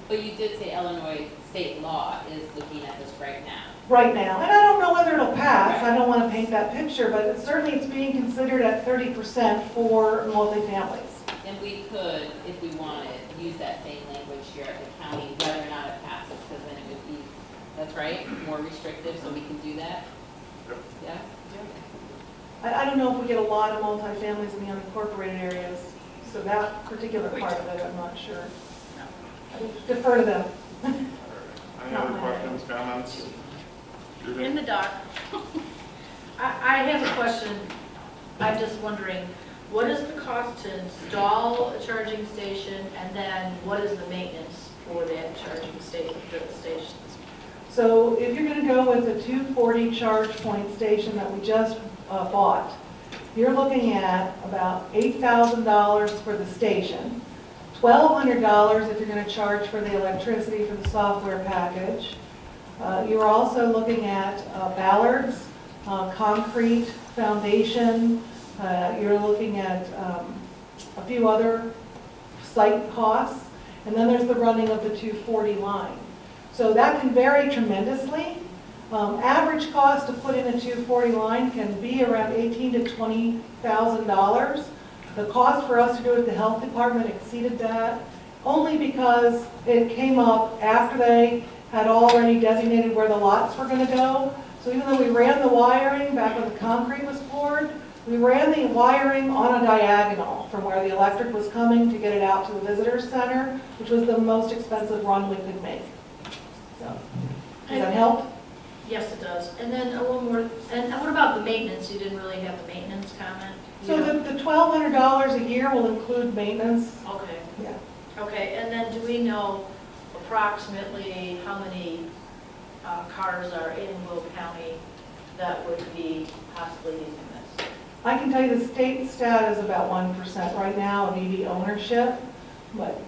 But you did say Illinois state law is looking at this right now. Right now, and I don't know whether it'll pass, I don't want to paint that picture, but certainly it's being considered at 30% for multifamilies. And we could, if we wanted, use that same language here at the county, whether or not it passes, because then it would be, that's right, more restrictive, so we can do that? Yeah? I don't know if we get a lot of multifamilies in the unincorporated areas, so that particular part of it, I'm not sure. I defer to them. Any other questions, comments? In the dock. I have a question. I'm just wondering, what is the cost to install a charging station, and then what is the maintenance for that charging station, the stations? So if you're going to go with a 240 charge point station that we just bought, you're looking at about $8,000 for the station, $1,200 if you're going to charge for the electricity for the software package. You're also looking at ballards, concrete foundation. You're looking at a few other site costs, and then there's the running of the 240 line. So that can vary tremendously. Average cost to put in a 240 line can be around $18,000 to $20,000. The cost for us to do it, the health department exceeded that, only because it came up after they had already designated where the lots were going to go. So even though we ran the wiring back when the concrete was poured, we ran the wiring on a diagonal from where the electric was coming to get it out to the visitor center, which was the most expensive run we could make. So, does that help? Yes, it does. And then one more, and what about the maintenance? You didn't really have the maintenance comment? So the $1,200 a year will include maintenance. Okay. Yeah. Okay, and then do we know approximately how many cars are in Will County that would be possibly using this? I can tell you the state stat is about 1% right now of EV ownership, but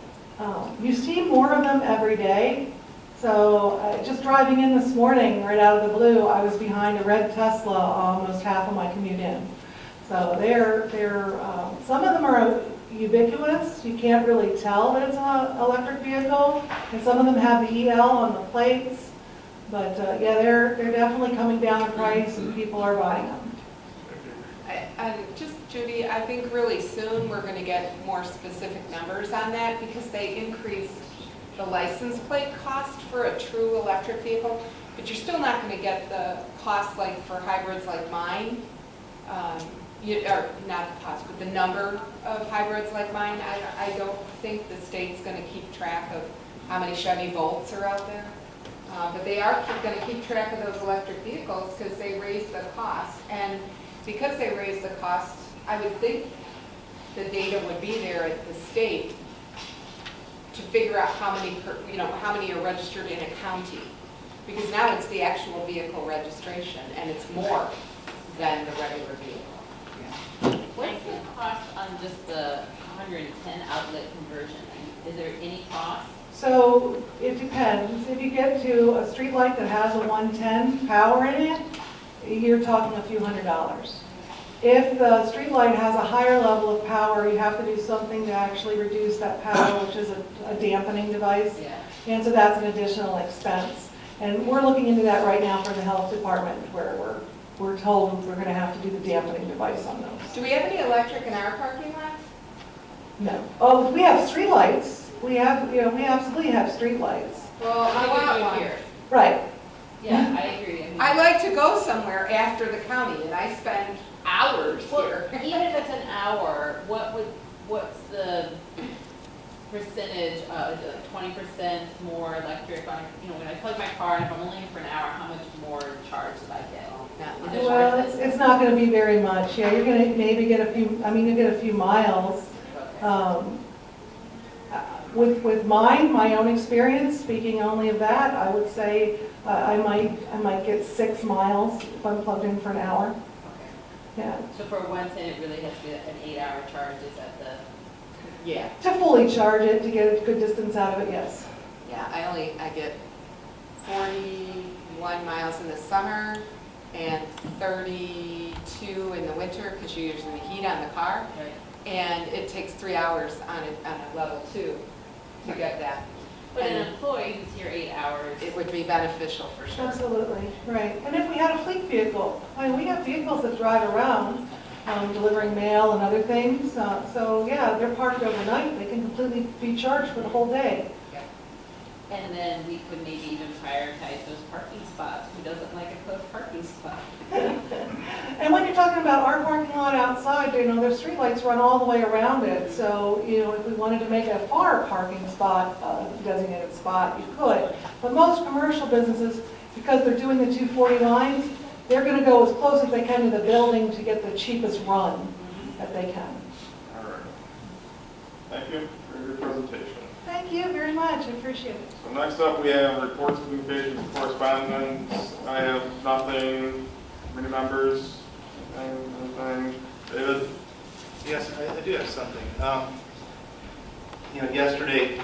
you see more of them every day. So just driving in this morning, right out of the blue, I was behind a red Tesla almost half of my commute in. So some of them are ubiquitous. You can't really tell that it's an electric vehicle, and some of them have the EL on the plates. But yeah, they're definitely coming down in price, and people are buying them. And just, Judy, I think really soon we're going to get more specific numbers on that, because they increased the license plate cost for a true electric vehicle, but you're still not going to get the cost like for hybrids like mine. Or not the cost, but the number of hybrids like mine. I don't think the state's going to keep track of how many Chevy Volts are out there. But they are going to keep track of those electric vehicles because they raised the cost. And because they raised the cost, I would think the data would be there at the state to figure out how many are registered in a county. Because now it's the actual vehicle registration, and it's more than the regular vehicle. What's the cost on just the 110 outlet conversion? Is there any cost? So it depends. If you get to a street light that has a 110 power in it, you're talking a few $100s. If the street light has a higher level of power, you have to do something to actually reduce that power, which is a dampening device. Yeah. And so that's an additional expense. And we're looking into that right now for the health department, where we're told we're going to have to do the dampening device on those. Do we have any electric in our parking lots? No. Oh, we have streetlights. We absolutely have streetlights. Well, I want one. Here. Right. Yeah, I agree. I like to go somewhere after the county, and I spend hours Well, here. even if it's an hour, what's the percentage, like 20% more electric on, when I plug my car and if I'm only in for an hour, how much more charge did I get? Not Is it Well, worth it? it's not going to be very much. Yeah, you're going to maybe get a few, you'll get a few miles. Okay. With my own experience, speaking only of that, I would say I might get 6 miles if I'm plugged in for an hour. Okay. Yeah. So for 110, it really has to be an 8-hour charge, is that the? Yeah, To fully charge it, to get a good distance out of it, yes. yeah, I get 41 miles in the summer and 32 in the winter, because you're using the heat on the car. Right. And it takes 3 hours on a level 2 to get that. But an And employee who's here 8 hours. it would be beneficial for sure. Absolutely, right. And if we had a fleet vehicle, we have vehicles that drive around delivering mail and other things. So yeah, they're parked overnight. They can completely be charged for the whole day. And then we could maybe even prioritize those parking spots. Who doesn't like a close parking spot? And when you're talking about our parking lot outside, there's streetlights run all the way around it. So, if we wanted to make a far parking spot, designated spot, you could. But most commercial businesses, because they're doing the 240 lines, they're going to go as close as they can to the building to get the cheapest run that they can. All right. Thank you for your presentation. Thank you very much. I appreciate it. So next up, we have reports, communications, and correspondence. I have nothing. Committee members, anything? David? Yes, I do have something. Yesterday,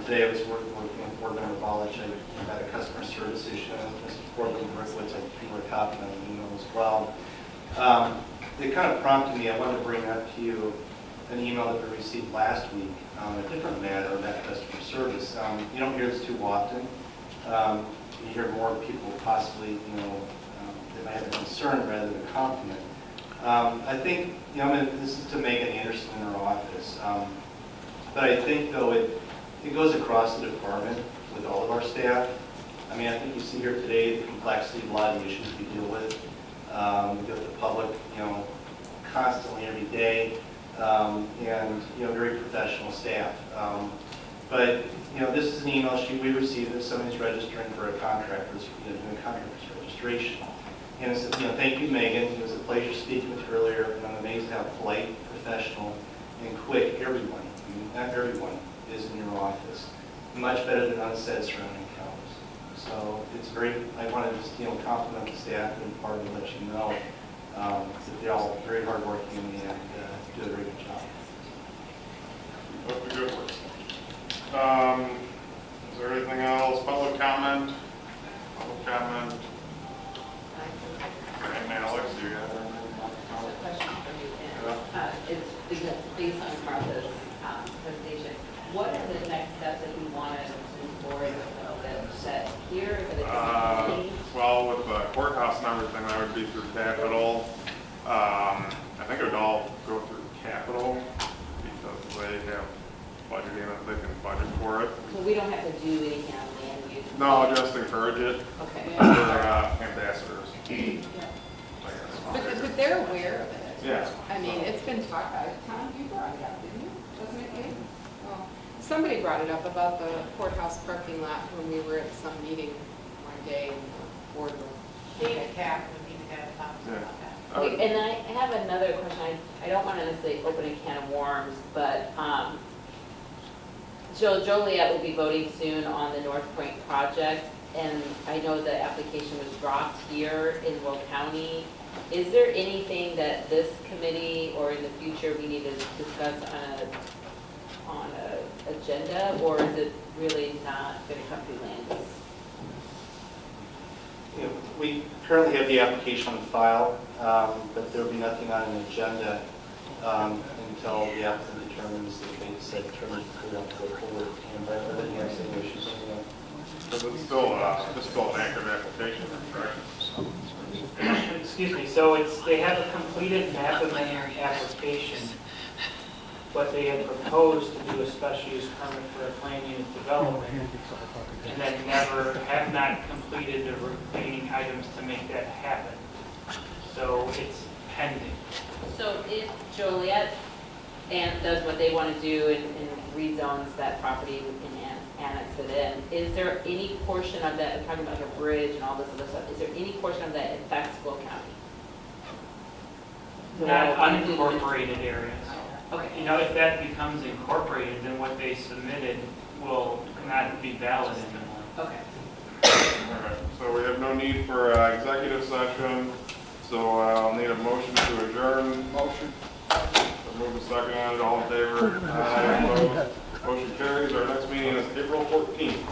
today I was working with board member Ballich. I had a customer service issue. Mr. Portland Berkowitz, I think you were copying on the email as well. It kind of prompted me, I wanted to bring up to you an email that we received last week on a different matter about customer service. You don't hear this too often. You hear more people possibly, they might have a concern rather than a compliment. I think, this is to Megan Anderson in her office. But I think, though, it goes across the department with all of our staff. I think you see here today the complexity of a lot of the issues we deal with. We deal with the public, constantly every day, and, very professional staff. But, this is an email sheet we received that somebody's registering for a contractor's, doing a contractor's registration. And it says, thank you, Megan. It was a pleasure speaking with you earlier, and I'm amazed how polite, professional, and quick everyone, not everyone, is in your office. Much better than unsaid surrounding counties. So it's I want to just, compliment the staff and part of it, let you know that they're all very hardworking and do a very good job. That's the good work. Is there anything else? Public comment? Public comment? And Alex, do you have anything? A question for you, Ken. It's because based on Martha's presentation, what are the next steps that we want to move forward with that here? Well, with the courthouse and everything, that would be through Capital. I think it would all go through Capital because they have budgeting that they can budget for it. So we don't have to do anything on land use? No, just encourage it. Okay. For ambassadors. But they're aware of it. Yeah. It's been talked about. Tom, you brought it up, didn't you? Wasn't it you? Oh, somebody brought it up about the courthouse parking lot when we were at some meeting one day in the boardroom. David Cap would be the guy to talk Yeah. about that. Okay, and I have another question. I don't want to necessarily open a can of worms, but Joliet will be voting soon on the North Point project, and I know the application was dropped here in Will County. Is there anything that this committee or in the future we need to discuss on a agenda, or is it really not going to come through land use? You know, we currently have the application on file, but there will be nothing on an agenda until the applicant determines that they said determines they want to go forward. And by everything else, any issues, Because it's still an active application, correct? Excuse me, so they have a completed map amendment application, but they had proposed to do a special use permit for a plan unit development, and then have not completed the remaining items to make that happen. So it's pending. So if Joliet does what they want to do and rezones that property and annex it in, is there any portion of that, I'm talking about like a bridge and all this other stuff, is there any portion of that affects Will County? Not unincorporated areas. Okay. You know, if that becomes incorporated, then what they submitted will not be valid anymore. Okay. All right, so we have no need for executive session, so I'll need a motion to adjourn. Motion. Move a second on it, all in favor? Aye. Opposed? Motion carries. Our next meeting is April 14th.